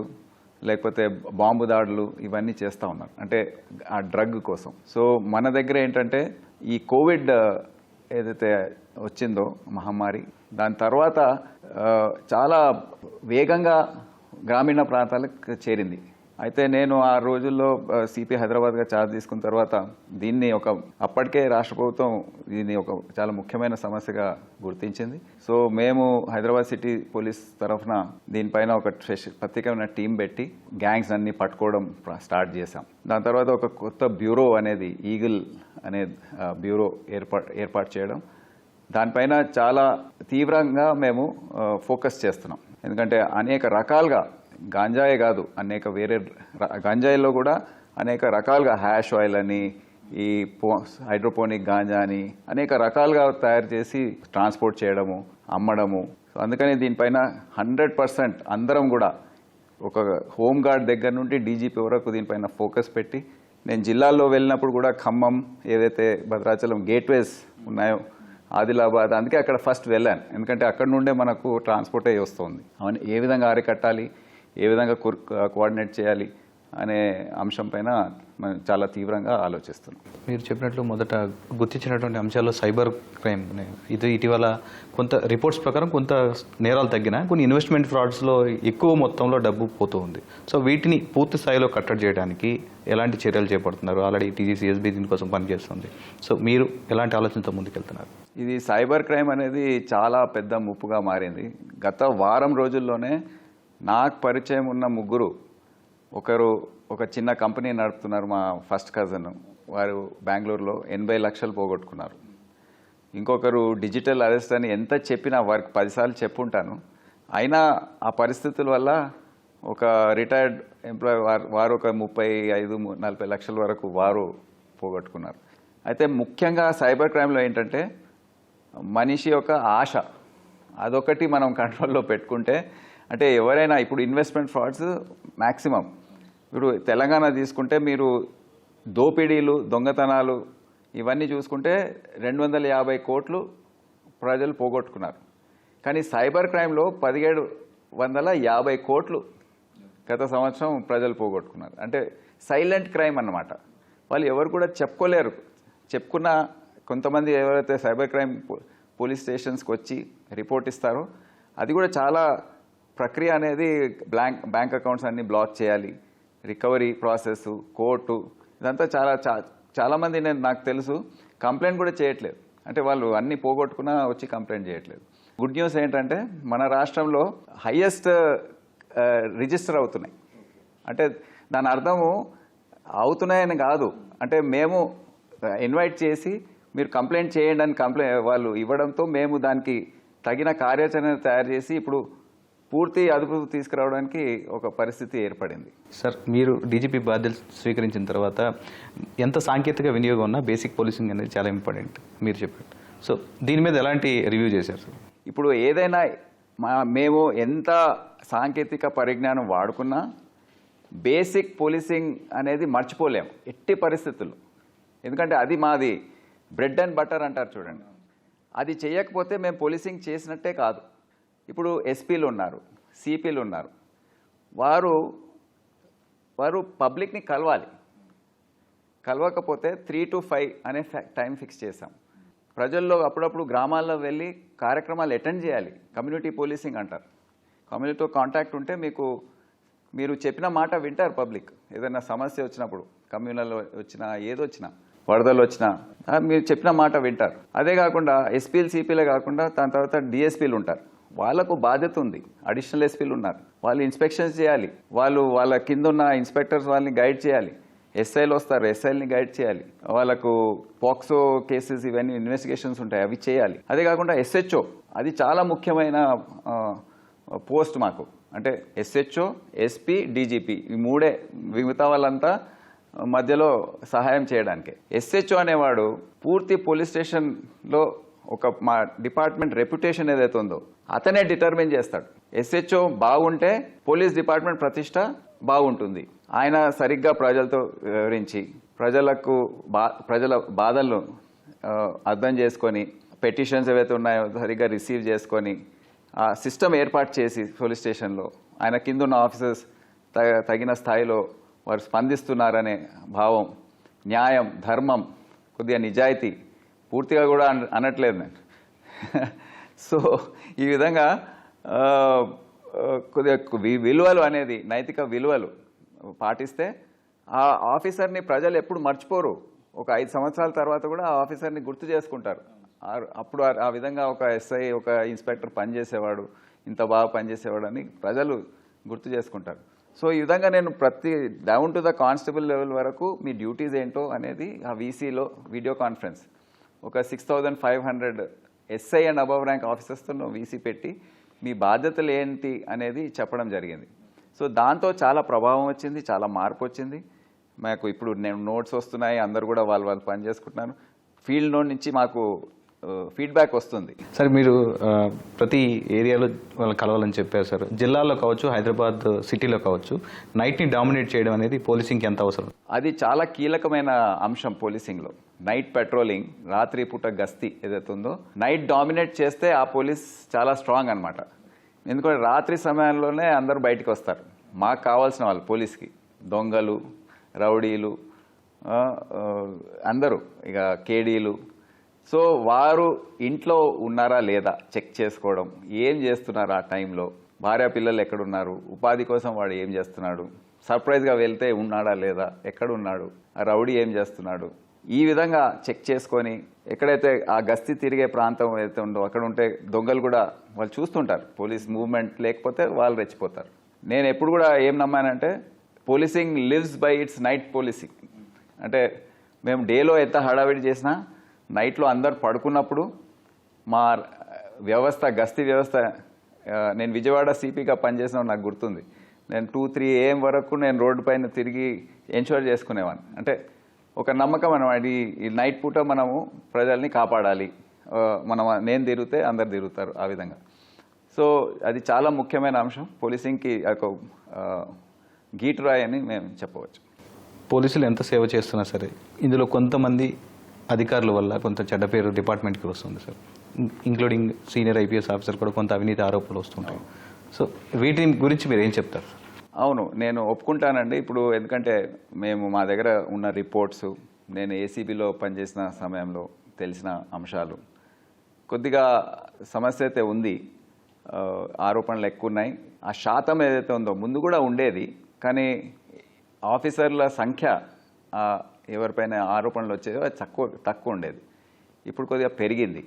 లేకపోతే బాంబు దాడులు ఇవన్నీ చేస్తూ ఉన్నారు, అంటే ఆ డ్రగ్ కోసం. సో మన దగ్గర ఏంటంటే ఈ కోవిడ్ ఏదైతే వచ్చిందో మహమ్మారి, దాని తర్వాత చాలా వేగంగా గ్రామీణ ప్రాంతాలకు చేరింది. అయితే నేను ఆ రోజుల్లో సిపి హైదరాబాద్గా ఛార్జ్ తీసుకున్న తర్వాత దీన్ని అప్పటికే రాష్ట్ర ప్రభుత్వం దీన్ని ఒక చాలా ముఖ్యమైన సమస్యగా గుర్తించింది. సో మేము హైదరాబాద్ సిటీ పోలీస్ తరఫున దీనిపైన ఒక ప్రత్యేకమైన టీం పెట్టి గ్యాంగ్స్ అన్ని పట్టుకోవడం స్టార్ట్ చేశాం. దాని తర్వాత ఒక కొత్త బ్యూరో అనేది ఈగిల్ అనే బ్యూరో ఏర్పాటు చేయడం, దానిపైన చాలా తీవ్రంగా మేము ఫోకస్ చేస్తున్నాం. ఎందుకంటే అనేక రకాలుగా గాంజాయే కాదు, గాంజాయిలో కూడా అనేక రకాలుగా హ్యాష్ ఆయిల్ అని, ఈ హైడ్రోపోనిక్ గాంజా అని అనేక రకాలుగా తయారు చేసి ట్రాన్స్పోర్ట్ చేయడము, అమ్మడము. సో అందుకని దీనిపైన 100% అందరం కూడా ఒక హోమ్ గార్డ్ దగ్గర నుండి డీజీపీ వరకు దీనిపైన ఫోకస్ పెట్టి, నేను జిల్లాల్లో వెళ్ళినప్పుడు కూడా ఖమ్మం, ఏదైతే భద్రాచలం గేట్వేస్ ఉన్నాయో, ఆదిలాబాద్, అందుకే అక్కడ ఫస్ట్ వెళ్ళాను. ఎందుకంటే అక్కడ నుండే మనకు ట్రాన్స్పోర్ట్ అయ్యి వస్తుంది. అవన్నీ ఏ విధంగా అరికట్టాలి, ఏ విధంగా కోఆర్డినేట్ చేయాలి అనే అంశం పైన మనం చాలా తీవ్రంగా ఆలోచిస్తున్నాం. మీరు చెప్పినట్లు మొదట గుర్తించినటువంటి అంశాల్లో సైబర్ క్రైమ్, ఇది ఇటీవల కొంత రిపోర్ట్స్ ప్రకారం కొంత నేరాలు తగ్గినా కొన్ని ఇన్వెస్ట్మెంట్ ఫ్రాడ్స్లో ఎక్కువ మొత్తంలో డబ్బు పోతూ ఉంది. సో వీటిని పూర్తి స్థాయిలో కట్టడి చేయడానికి ఎలాంటి చర్యలు చేపడుతున్నారు? ఆల్రెడీ టీజీసీఎస్బీ దీనికోసం పనిచేస్తుంది. సో మీరు ఎలాంటి ఆలోచనతో ముందుకెళ్తున్నారు? ఇది సైబర్ క్రైమ్ అనేది చాలా పెద్ద ముప్పుగా మారింది. గత వారం రోజుల్లోనే నాకు పరిచయం ఉన్న ముగ్గురు, ఒకరు ఒక చిన్న కంపెనీ నడుపుతున్నారు, మా ఫస్ట్ కజిన్, వారు బెంగళూరులో 80 లక్షలు పోగొట్టుకున్నారు. ఇంకొకరు డిజిటల్ అరెస్ట్ అని ఎంత చెప్పినా, వారికి 10 సార్లు చెప్పుంటాను, అయినా ఆ పరిస్థితుల వల్ల ఒక రిటైర్డ్ ఎంప్లాయీ వారు ఒక 35-40 లక్షల వరకు వారు పోగొట్టుకున్నారు. అయితే ముఖ్యంగా సైబర్ క్రైమ్లో ఏంటంటే మనిషి యొక్క ఆశ, అదొకటి మనం కంట్రోల్లో పెట్టుకుంటే, అంటే ఎవరైనా ఇప్పుడు ఇన్వెస్ట్మెంట్ ఫ్రాడ్స్ మ్యాక్సిమం, ఇప్పుడు తెలంగాణ తీసుకుంటే మీరు దోపిడీలు, దొంగతనాలు ఇవన్నీ చూసుకుంటే 250 కోట్లు ప్రజలు పోగొట్టుకున్నారు. కానీ సైబర్ క్రైమ్లో 1750 కోట్లు గత సంవత్సరం ప్రజలు పోగొట్టుకున్నారు. అంటే సైలెంట్ క్రైమ్ అన్నమాట. వాళ్ళు ఎవరు కూడా చెప్పుకోలేరు. చెప్పుకున్న కొంతమంది ఎవరైతే సైబర్ క్రైమ్ పోలీస్ స్టేషన్స్కి వచ్చి రిపోర్ట్ ఇస్తారో, అది కూడా చాలా ప్రక్రియ అనేది బ్యాంక్ అకౌంట్స్ అన్ని బ్లాక్ చేయాలి, రికవరీ ప్రాసెస్, కోర్టు, ఇదంతా చాలామంది నాకు తెలుసు కంప్లైంట్ కూడా చేయట్లేదు. అంటే వాళ్ళు అన్ని పోగొట్టుకున్నా వచ్చి కంప్లైంట్ చేయట్లేదు. గుడ్ న్యూస్ ఏంటంటే మన రాష్ట్రంలో హైయెస్ట్ రిజిస్టర్ అవుతున్నాయి. అంటే దాని అర్థము అవుతున్నాయని కాదు, అంటే మేము ఇన్వైట్ చేసి మీరు కంప్లైంట్ చేయండి అని వాళ్ళు ఇవ్వడంతో మేము దానికి తగిన కార్యాచరణ తయారు చేసి ఇప్పుడు పూర్తి అదుపు తీసుకురావడానికి ఒక పరిస్థితి ఏర్పడింది. సార్, మీరు డీజీపీ బాధ్యతలు స్వీకరించిన తర్వాత ఎంత సాంకేతిక వినియోగం ఉన్నా బేసిక్ పోలీసింగ్ అనేది చాలా ఇంపార్టెంట్ మీరు చెప్పారు. సో దీని మీద ఎలాంటి రివ్యూ చేశారు సార్? ఇప్పుడు ఏదైనా మేము ఎంత సాంకేతిక పరిజ్ఞానం వాడుకున్నా బేసిక్ పోలీసింగ్ అనేది మర్చిపోలేము ఎట్టి పరిస్థితుల్లో. ఎందుకంటే అది మాది బ్రెడ్ అండ్ బటర్ అంటారు చూడండి. అది చేయకపోతే మేము పోలీసింగ్ చేసినట్టే కాదు. ఇప్పుడు ఎస్పీలు ఉన్నారు, సిపిలు ఉన్నారు, వారు పబ్లిక్ని కలవకపోతే 3 to 5 అనే టైం ఫిక్స్ చేశాం. ప్రజల్లో అప్పుడప్పుడు గ్రామాల్లో వెళ్ళి కార్యక్రమాలు అటెండ్ చేయాలి. కమ్యూనిటీ పోలీసింగ్ అంటారు. కమ్యూనిటీతో కాంటాక్ట్ ఉంటే మీరు చెప్పిన మాట వింటారు పబ్లిక్. ఏదైనా సమస్య వచ్చినప్పుడు, కమ్యూనల్లో వచ్చినా ఏదొచ్చినా వరదలు వచ్చినా మీరు చెప్పిన మాట వింటారు. అదే కాకుండా ఎస్పీలు సిపిలే కాకుండా దాని తర్వాత డిఎస్పీలు ఉంటారు. వాళ్ళకు బాధ్యత ఉంది. అడిషనల్ ఎస్పీలు ఉన్నారు, వాళ్ళు ఇన్స్పెక్షన్స్ చేయాలి, వాళ్ళ కింద ఉన్న ఇన్స్పెక్టర్స్ వాళ్ళని గైడ్ చేయాలి. ఎస్ఐలు వస్తారు, ఎస్ఐల్ని గైడ్ చేయాలి. వాళ్ళకు పాక్సో కేసెస్ ఇవన్నీ ఇన్వెస్టిగేషన్స్ ఉంటాయి, అవి చేయాలి. అదే కాకుండా ఎస్హెచ్ఓ, అది చాలా ముఖ్యమైన పోస్ట్ మాకు. అంటే ఎస్హెచ్ఓ, ఎస్పీ, డీజీపీ, ఈ మూడే. మిగతా వాళ్ళంతా మధ్యలో సహాయం చేయడానికి. ఎస్హెచ్ఓ అనేవాడు పూర్తి పోలీస్ స్టేషన్లో మా డిపార్ట్మెంట్ రెప్యుటేషన్ ఏదైతే ఉందో అతనే డిటర్మిన్ చేస్తాడు. ఎస్హెచ్ఓ బాగుంటే పోలీస్ డిపార్ట్మెంట్ ప్రతిష్ట బాగుంటుంది. ఆయన సరిగ్గా ప్రజలతో వివరించి ప్రజల బాధలను అర్థం చేసుకొని, పెటిషన్స్ ఏవైతే ఉన్నాయో సరిగ్గా రిసీవ్ చేసుకొని, ఆ సిస్టమ్ ఏర్పాటు చేసి పోలీస్ స్టేషన్లో ఆయన కింద ఉన్న ఆఫీసర్స్ తగిన స్థాయిలో వారు స్పందిస్తున్నారనే భావం, న్యాయం, ధర్మం, కొద్దిగా నిజాయితీ, పూర్తిగా కూడా అనట్లేదు నేను. సో ఈ విధంగా కొద్దిగా విలువలు అనేది, నైతిక విలువలు పాటిస్తే ఆ ఆఫీసర్ని ప్రజలు ఎప్పుడు మర్చిపోరు. ఒక 5 సంవత్సరాల తర్వాత కూడా ఆ ఆఫీసర్ని గుర్తు చేసుకుంటారు. అప్పుడు ఆ విధంగా ఒక ఎస్ఐ, ఒక ఇన్స్పెక్టర్ పనిచేసేవాడు, ఇంత బాగా పనిచేసేవాడు అని ప్రజలు గుర్తు చేసుకుంటారు. సో ఈ విధంగా నేను ప్రతి down to the constable level వరకు మీ డ్యూటీస్ ఏంటో అనేది ఆ వీసీలో వీడియో కాన్ఫరెన్స్ ఒక 6,500 ఎస్ఐ అండ్ అబవ్ ర్యాంక్ ఆఫీసర్స్తో వీసీ పెట్టి మీ బాధ్యతలు ఏంటి అనేది చెప్పడం జరిగింది. సో దాంతో చాలా ప్రభావం వచ్చింది, చాలా మార్పు వచ్చింది. మాకు ఇప్పుడు నోట్స్ వస్తున్నాయి, అందరు కూడా వాళ్ళు పని చేసుకుంటున్నారు. ఫీల్డ్ నోట్ నుంచి మాకు ఫీడ్బ్యాక్ వస్తుంది. సార్ మీరు ప్రతి ఏరియాలో వాళ్ళు కలవాలని చెప్పారు సార్. జిల్లాలో కావచ్చు, హైదరాబాద్ సిటీలో కావచ్చు, నైట్ని డామినేట్ చేయడం అనేది పోలీసింగ్కి ఎంత అవసరం? అది చాలా కీలకమైన అంశం పోలీసింగ్లో. నైట్ పెట్రోలింగ్, రాత్రి పూట గస్తీ ఏదైతే ఉందో, నైట్ డామినేట్ చేస్తే ఆ పోలీస్ చాలా స్ట్రాంగ్ అనమాట. ఎందుకంటే రాత్రి సమయంలోనే అందరూ బయటకు వస్తారు. మాకు కావాల్సిన వాళ్ళు పోలీస్కి దొంగలు, రౌడీలు, అందరూ ఇక కేడీలు. సో వారు ఇంట్లో ఉన్నారా లేదా చెక్ చేసుకోవడం, ఏం చేస్తున్నారు ఆ టైంలో, భార్య పిల్లలు ఎక్కడున్నారు, ఉపాధి కోసం వాడు ఏం చేస్తున్నాడు, సర్ప్రైజ్గా వెళ్తే ఉన్నాడా లేదా, ఎక్కడున్నాడు, ఆ రౌడీ ఏం చేస్తున్నాడు, ఈ విధంగా చెక్ చేసుకొని ఎక్కడైతే ఆ గస్తీ తిరిగే ప్రాంతం ఏదైతే ఉందో అక్కడ ఉంటే దొంగలు కూడా వాళ్ళు చూస్తుంటారు. పోలీస్ మూవ్మెంట్ లేకపోతే వాళ్ళు రెచ్చిపోతారు. నేను ఎప్పుడు కూడా ఏం నమ్మానంటే policing lives by its night policing. అంటే మేము డేలో ఎంత హడావిడి చేసినా నైట్లో అందరు పడుకున్నప్పుడు మా వ్యవస్థ, గస్తీ వ్యవస్థ, నేను విజయవాడ సిపిగా పనిచేసిన నాకు గుర్తుంది. నేను 2-3 AM వరకు నేను రోడ్డు పైన తిరిగి ఎన్షూర్ చేసుకునేవాడిని. అంటే ఒక నమ్మకం అన్నమాట, ఈ నైట్ పూట మనము ప్రజల్ని కాపాడాలి, నేను తిరిగితే అందరు తిరుగుతారు, ఆ విధంగా. సో అది చాలా ముఖ్యమైన అంశం పోలీసింగ్కి, ఒక గీటురాయి అని మేము చెప్పవచ్చు. పోలీసులు ఎంత సేవ చేస్తున్నా సరే ఇందులో కొంతమంది అధికారుల వల్ల కొంత చెడ్డ పేరు డిపార్ట్మెంట్కి వస్తుంది sir. Including senior IPS officer కూడా కొంత అవినీతి ఆరోపణలు వస్తుంటాయి. సో వీటి గురించి మీరు ఏం చెప్తారు? అవును, నేను ఒప్పుకుంటానండి. ఇప్పుడు ఎందుకంటే మా దగ్గర ఉన్న రిపోర్ట్స్, నేను ఏసీబీలో పనిచేసిన సమయంలో తెలిసిన అంశాలు, కొద్దిగా సమస్య అయితే ఉంది, ఆరోపణలు ఎక్కువ ఉన్నాయి. ఆ శాతం ఏదైతే ఉందో ముందు కూడా ఉండేది, కానీ ఆఫీసర్ల సంఖ్య ఎవరిపైన ఆరోపణలు వచ్చేదో అది తక్కువ ఉండేది. ఇప్పుడు కొద్దిగా పెరిగింది.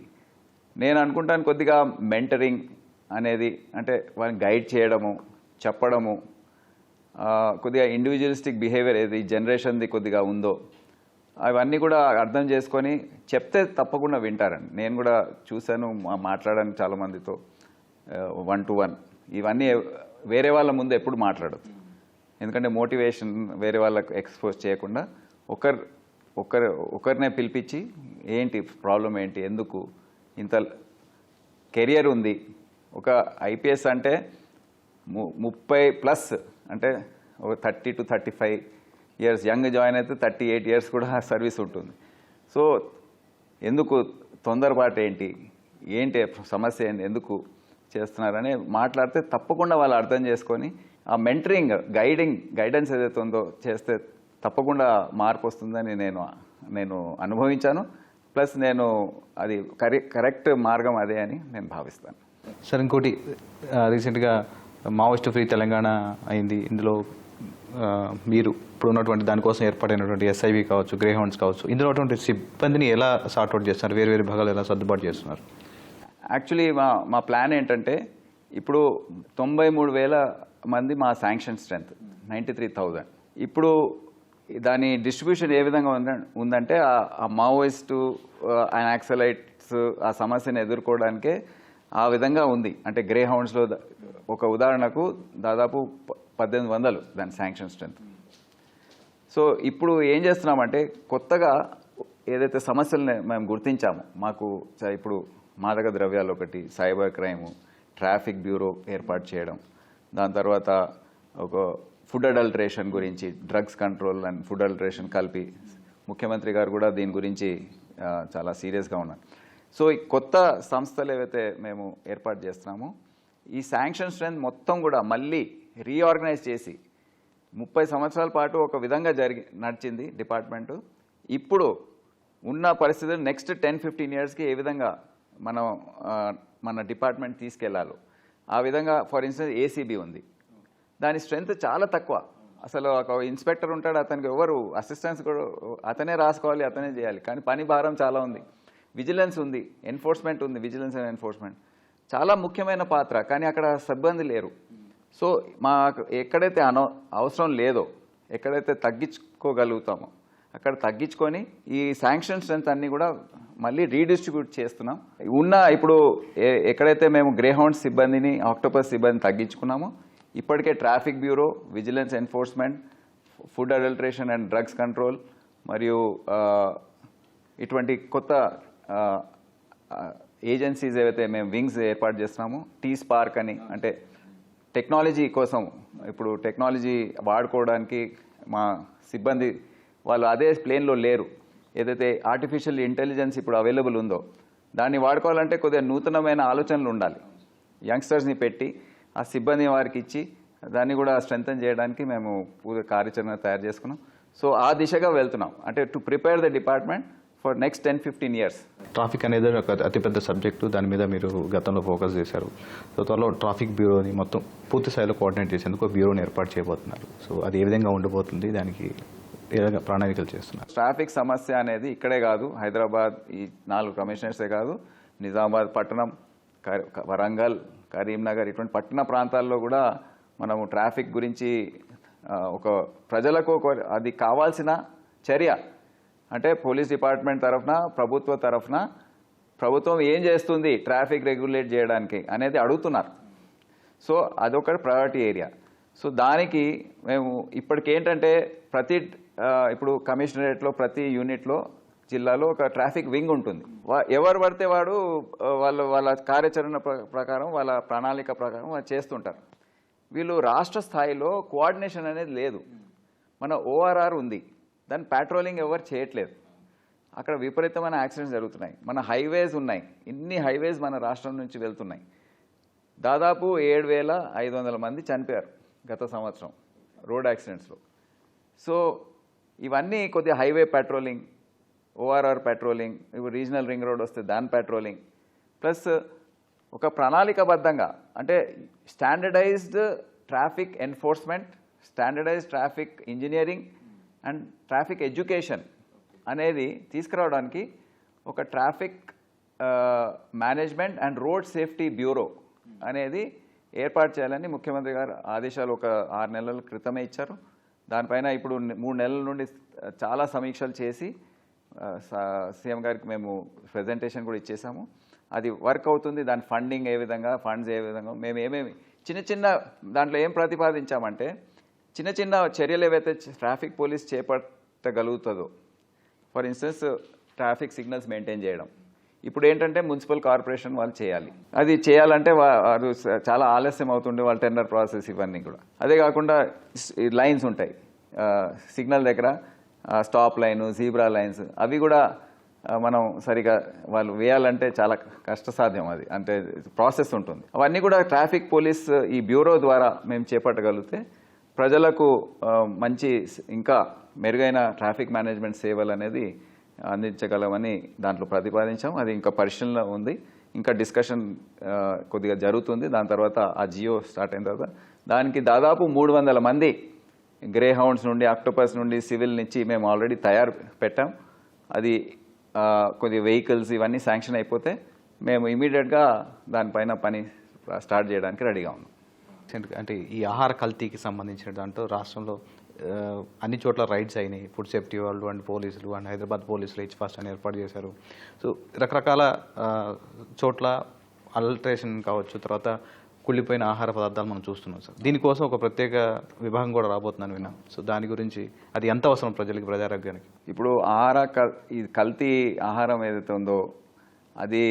నేను అనుకుంటాను కొద్దిగా మెంటరింగ్ అనేది, అంటే వాళ్ళని గైడ్ చేయడము, చెప్పడము, కొద్దిగా ఇండివిజువలిస్టిక్ బిహేవియర్ ఏది జనరేషన్ది కొద్దిగా ఉందో అవన్నీ కూడా అర్థం చేసుకొని చెప్తే తప్పకుండా వింటారండి. నేను కూడా చూశాను, మాట్లాడాను చాలామందితో 1-to-1. ఇవన్నీ వేరే వాళ్ళ ముందు ఎప్పుడు మాట్లాడదు, ఎందుకంటే మోటివేషన్ వేరే వాళ్ళకు ఎక్స్పోజ్ చేయకుండా ఒకరినే పిలిపించి ఏంటి ప్రాబ్లం ఏంటి, ఎందుకు ఇంత కెరియర్ ఉంది. ఒక ఐపీఎస్ అంటే 30+ అంటే 30 to 35 years, యంగ్ జాయిన్ అయితే 38 years కూడా సర్వీస్ ఉంటుంది. సో ఎందుకు తొందరపాటు ఏంటి సమస్య ఏంటి, ఎందుకు చేస్తున్నారని మాట్లాడితే తప్పకుండా వాళ్ళు అర్థం చేసుకొని ఆ మెంటరింగ్, గైడెన్స్ ఏదైతే ఉందో చేస్తే తప్పకుండా మార్పు వస్తుందని నేను అనుభవించాను. ప్లస్ నేను అది కరెక్ట్ మార్గం అదే అని నేను భావిస్తాను. సార్ ఇంకోటి, రీసెంట్గా మావోయిస్ట్ ఫ్రీ తెలంగాణ అయింది. ఇందులో మీరు ఇప్పుడు ఉన్నటువంటి దానికోసం ఏర్పాటైనటువంటి ఎస్ఐవి కావచ్చు, గ్రే హౌండ్స్ కావచ్చు, ఇందులో ఉన్నటువంటి సిబ్బందిని ఎలా సార్ట్అవుట్ చేస్తున్నారు, వేరు వేరు భాగాలు ఎలా సర్దుబాటు చేస్తున్నారు? యాక్చువల్లీ మా ప్లాన్ ఏంటంటే ఇప్పుడు 93,000 మంది మా శాంక్షన్ స్ట్రెంత్ 93,000. ఇప్పుడు దాని డిస్ట్రిబ్యూషన్ ఏ విధంగా ఉందంటే ఆ మావోయిస్టు యాక్సలైట్స్ ఆ సమస్యను ఎదుర్కోవడానికే ఆ విధంగా ఉంది. అంటే గ్రే హౌండ్స్లో ఒక ఉదాహరణకు దాదాపు 1,800 దాని శాంక్షన్ స్ట్రెంత్. సో ఇప్పుడు ఏం చేస్తున్నామంటే కొత్తగా ఏదైతే సమస్యలను మేము గుర్తించామో, మాకు ఇప్పుడు మాదక ద్రవ్యాలు ఒకటి, సైబర్ క్రైము, ట్రాఫిక్ బ్యూరో ఏర్పాటు చేయడం, దాని తర్వాత ఒక ఫుడ్ అడల్టరేషన్ గురించి, drugs control and food adulteration కలిపి ముఖ్యమంత్రి గారు కూడా దీని గురించి చాలా సీరియస్గా ఉన్నారు. సో ఈ కొత్త సంస్థలు ఏవైతే మేము ఏర్పాటు చేస్తున్నామో ఈ శాంక్షన్ స్ట్రెంత్ మొత్తం కూడా మళ్ళీ రీఆర్గనైజ్ చేసి 30 సంవత్సరాల పాటు ఒక విధంగా నడిచింది డిపార్ట్మెంటు. ఇప్పుడు ఉన్న పరిస్థితులు నెక్స్ట్ 10-15 ఇయర్స్కి ఏ విధంగా మనం మన డిపార్ట్మెంట్ తీసుకెళ్లాలో ఆ విధంగా. ఫర్ ఇన్స్టెన్స్ ఏసీబీ ఉంది, దాని స్ట్రెంత్ చాలా తక్కువ. అసలు ఒక ఇన్స్పెక్టర్ ఉంటాడు, అతనికి ఎవరు అసిస్టెన్స్ కూడా అతనే రాసుకోవాలి, అతనే చేయాలి. కానీ పని భారం చాలా ఉంది. విజిలెన్స్ ఉంది, ఎన్ఫోర్స్మెంట్ ఉంది, విజిలెన్స్ అండ్ ఎన్ఫోర్స్మెంట్ చాలా ముఖ్యమైన పాత్ర. కానీ అక్కడ సిబ్బంది లేరు. సో మాకు ఎక్కడైతే అవసరం లేదో, ఎక్కడైతే తగ్గించుకోగలుగుతామో అక్కడ తగ్గించుకొని ఈ శాంక్షన్ స్ట్రెంత్ అన్నీ కూడా మళ్ళీ రీడిస్ట్రిబ్యూట్ చేస్తున్నాం. ఇప్పుడు ఎక్కడైతే మేము గ్రే హౌండ్స్ సిబ్బందిని, ఆక్టోపస్ సిబ్బందిని తగ్గించుకున్నామో ఇప్పటికే traffic bureau, vigilance enforcement, food adulteration and drugs control మరియు ఇటువంటి కొత్త ఏజెన్సీస్ ఏవైతే మేము వింగ్స్ ఏర్పాటు చేస్తున్నామో, T-Spark అని, అంటే టెక్నాలజీ కోసం, ఇప్పుడు టెక్నాలజీ వాడుకోవడానికి మా సిబ్బంది వాళ్ళు అదే ప్లేన్లో లేరు. ఏదైతే ఆర్టిఫిషియల్ ఇంటెలిజెన్స్ ఇప్పుడు అవైలబుల్ ఉందో దాన్ని వాడుకోవాలంటే కొద్దిగా నూతనమైన ఆలోచనలు ఉండాలి. యంగ్స్టర్స్ని పెట్టి ఆ సిబ్బంది వారికి ఇచ్చి దాన్ని కూడా స్ట్రెంథన్ చేయడానికి మేము పూర్తి కార్యాచరణ తయారు చేసుకున్నాం. సో ఆ దిశగా వెళ్తున్నాం, అంటే to prepare the department for next 10-15 years. Traffic అనేది ఒక అతిపెద్ద సబ్జెక్టు, దాని మీద మీరు గతంలో ఫోకస్ చేశారు. సో త్వరలో ట్రాఫిక్ బ్యూరోని మొత్తం పూర్తి స్థాయిలో కోఆర్డినేట్ చేసేందుకు బ్యూరోని ఏర్పాటు చేయబోతున్నారు. సో అది ఏ విధంగా ఉండబోతుంది, దానికి ఏ విధంగా ప్రణాళికలు చేస్తున్నారు? ట్రాఫిక్ సమస్య అనేది ఇక్కడే కాదు, హైదరాబాద్ ఈ 4 కమిషనర్సే కాదు, నిజామాబాద్ పట్టణం, వరంగల్, కరీంనగర్ ఇటువంటి పట్టణ ప్రాంతాల్లో కూడా మనము ట్రాఫిక్ గురించి ఒక ప్రజలకు అది కావాల్సిన చర్య, అంటే పోలీస్ డిపార్ట్మెంట్ తరఫున, ప్రభుత్వ తరఫున ప్రభుత్వం ఏం చేస్తుంది ట్రాఫిక్ రెగ్యులేట్ చేయడానికి అనేది అడుగుతున్నారు. సో అదొక ప్రయారిటీ ఏరియా. సో దానికి మేము ఇప్పటికేంటంటే ఇప్పుడు కమిషనరేట్లో ప్రతి యూనిట్లో జిల్లాలో ఒక ట్రాఫిక్ వింగ్ ఉంటుంది. ఎవరు పడితే వాడు వాళ్ళ కార్యాచరణ ప్రకారం, వాళ్ళ ప్రణాళిక ప్రకారం వాళ్ళు చేస్తుంటారు. వీళ్ళు రాష్ట్ర స్థాయిలో కోఆర్డినేషన్ అనేది లేదు. మన ORR ఉంది, దాని పెట్రోలింగ్ ఎవరు చేయట్లేదు. అక్కడ విపరీతమైన యాక్సిడెంట్స్ జరుగుతున్నాయి. మన హైవేస్ ఉన్నాయి, ఇన్ని హైవేస్ మన రాష్ట్రం నుంచి వెళ్తున్నాయి. దాదాపు 7,500 మంది చనిపోయారు గత సంవత్సరం రోడ్ యాక్సిడెంట్స్లో. సో ఇవన్నీ కొద్దిగా హైవే పెట్రోలింగ్, ORR పెట్రోలింగ్, ఇప్పుడు రీజనల్ రింగ్ రోడ్ వస్తే దాని పెట్రోలింగ్, ప్లస్ ఒక ప్రణాళికబద్ధంగా, అంటే standardised traffic enforcement, standardised traffic engineering and traffic education అనేది తీసుకురావడానికి ఒక traffic management and road safety bureau అనేది ఏర్పాటు చేయాలని ముఖ్యమంత్రి గారు ఆదేశాలు ఒక 6 నెలల క్రితమే ఇచ్చారు. దానిపైన ఇప్పుడు 3 నెలల నుండి చాలా సమీక్షలు చేసి సీఎం గారికి మేము ప్రెజెంటేషన్ కూడా ఇచ్చేసాము. అది వర్క్ అవుతుంది. దాని ఫండింగ్ ఏ విధంగా, ఫండ్స్ ఏ విధంగా, మేము ఏమేమి చిన్న దాంట్లో ఏం ప్రతిపాదించామంటే చిన్న చర్యలు ఏవైతే ట్రాఫిక్ పోలీస్ చేపట్టగలుగుతుందో, for instance traffic signals maintain చేయడం, ఇప్పుడు ఏంటంటే మున్సిపల్ కార్పొరేషన్ వాళ్ళు చేయాలి. అది చేయాలంటే వారు చాలా ఆలస్యం అవుతుండే, వాళ్ళ టెండర్ ప్రాసెస్ ఇవన్నీ కూడా. అదే కాకుండా లైన్స్ ఉంటాయి సిగ్నల్ దగ్గర, స్టాప్ లైను, జీబ్రా లైన్స్, అవి కూడా మనం సరిగా వాళ్ళు వేయాలంటే చాలా కష్టసాధ్యం. అది అంటే ప్రాసెస్ ఉంటుంది. అవన్నీ కూడా ట్రాఫిక్ పోలీస్ ఈ బ్యూరో ద్వారా మేము చేపట్టగలిగితే ప్రజలకు మంచి ఇంకా మెరుగైన ట్రాఫిక్ మేనేజ్మెంట్ సేవలు అనేది అందించగలమని దాంట్లో ప్రతిపాదించాం. అది ఇంకా పరిశీలన ఉంది, ఇంకా డిస్కషన్ కొద్దిగా జరుగుతుంది. దాని తర్వాత ఆ జియో స్టార్ట్ అయిన తర్వాత దానికి దాదాపు 300 మంది గ్రే హౌండ్స్ నుండి ఆక్టోపస్ నుండి సివిల్ నుంచి మేము ఆల్రెడీ పెట్టాం. అది కొద్ది వెహికల్స్ ఇవన్నీ శాంక్షన్ అయిపోతే మేము ఇమీడియట్గా దానిపైన పని స్టార్ట్ చేయడానికి రెడీగా ఉన్నాం. అంటే ఈ ఆహార కల్తీకి సంబంధించిన దాంట్లో రాష్ట్రంలో అన్ని చోట్ల రైడ్స్ అయినాయి. ఫుడ్ సేఫ్టీ వాళ్ళు అండ్ పోలీసులు అండ్ హైదరాబాద్ పోలీసులు హెచ్ ఫాస్ట్ అని ఏర్పాటు చేశారు. సో రకరకాల చోట్ల అల్టరేషన్ కావచ్చు, తర్వాత కుళ్ళిపోయిన ఆహార పదార్థాలు మనం చూస్తున్నాం సార్. దీనికోసం ఒక ప్రత్యేక విభాగం కూడా రాబోతుందని విన్నాం. సో దాని గురించి అది ఎంత అవసరం ప్రజలకి, ప్రజారోగ్యానికి? ఇప్పుడు ఈ కల్తీ ఆహారం ఏదైతే ఉందో అది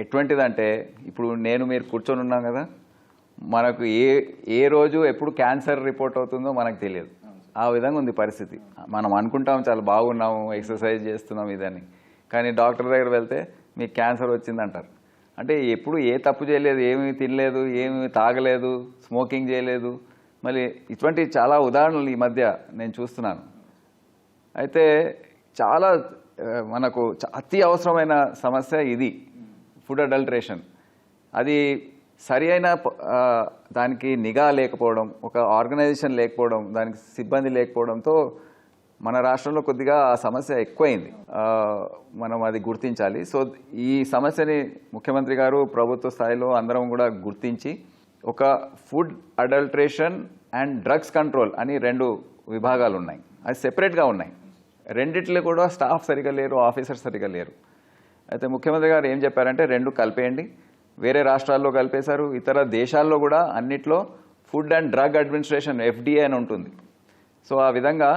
ఎటువంటిదంటే, ఇప్పుడు మీరు కూర్చొని ఉన్నాం కదా, మనకు ఏ రోజు ఎప్పుడు క్యాన్సర్ రిపోర్ట్ అవుతుందో మనకు తెలియదు. ఆ విధంగా ఉంది పరిస్థితి. మనం అనుకుంటాం చాలా బాగున్నాము, ఎక్సర్సైజ్ చేస్తున్నాం ఇదని, కానీ డాక్టర్ దగ్గర వెళ్తే మీకు క్యాన్సర్ వచ్చిందంటారు. అంటే ఎప్పుడు ఏ తప్పు చేయలేదు, ఏమి తినలేదు, ఏమి తాగలేదు, స్మోకింగ్ చేయలేదు. మళ్ళీ ఇటువంటి చాలా ఉదాహరణలు ఈ మధ్య నేను చూస్తున్నాను. అయితే చాలా మనకు అతి అవసరమైన సమస్య ఇది, ఫుడ్ అడల్టరేషన్. అది సరి అయిన దానికి నిఘా లేకపోవడం, ఒక ఆర్గనైజేషన్ లేకపోవడం, దానికి సిబ్బంది లేకపోవడంతో మన రాష్ట్రంలో కొద్దిగా ఆ సమస్య ఎక్కువైంది. మనం అది గుర్తించాలి. సో ఈ సమస్యని ముఖ్యమంత్రి గారు ప్రభుత్వ స్థాయిలో అందరం కూడా గుర్తించి ఒక food adulteration and drugs control అని 2 విభాగాలు ఉన్నాయి. అది సెపరేట్గా ఉన్నాయి. రెండిట్లో కూడా స్టాఫ్ సరిగా లేరు, ఆఫీసర్స్ సరిగా లేరు. అయితే ముఖ్యమంత్రి గారు ఏం చెప్పారంటే 2 కలిపేయండి. వేరే రాష్ట్రాల్లో కలిపేశారు, ఇతర దేశాల్లో కూడా అన్నిట్లో food and drug administration FDA అని ఉంటుంది. సో ఆ విధంగా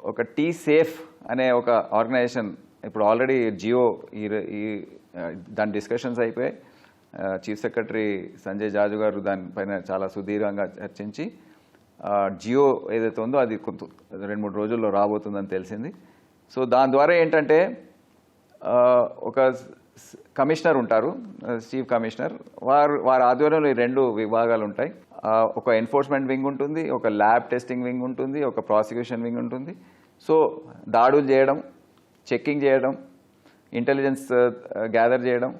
ఒక సేఫ్ అనే ఒక ఆర్గనైజేషన్ ఇప్పుడు ఆల్రెడీ జియో దాని డిస్కషన్స్ అయిపోయి చీఫ్ సెక్రటరీ సంజయ్ జాజు గారు దానిపైన చాలా సుదీర్ఘంగా చర్చించి జియో ఏదైతే ఉందో అది 2-3 రోజుల్లో రాబోతుందని తెలిసింది. సో దాని ద్వారా ఏంటంటే ఒక కమిషనర్ ఉంటారు, చీఫ్ కమిషనర్, వారి ఆధ్వర్యంలో ఈ 2 విభాగాలు ఉంటాయి. ఒక ఎన్ఫోర్స్మెంట్ వింగ్ ఉంటుంది, ఒక ల్యాబ్ టెస్టింగ్ వింగ్ ఉంటుంది, ఒక ప్రాసిక్యూషన్ వింగ్ ఉంటుంది. సో దాడులు చేయడం, చెక్కింగ్ చేయడం, ఇంటెలిజెన్స్ గ్యాదర్ చేయడం,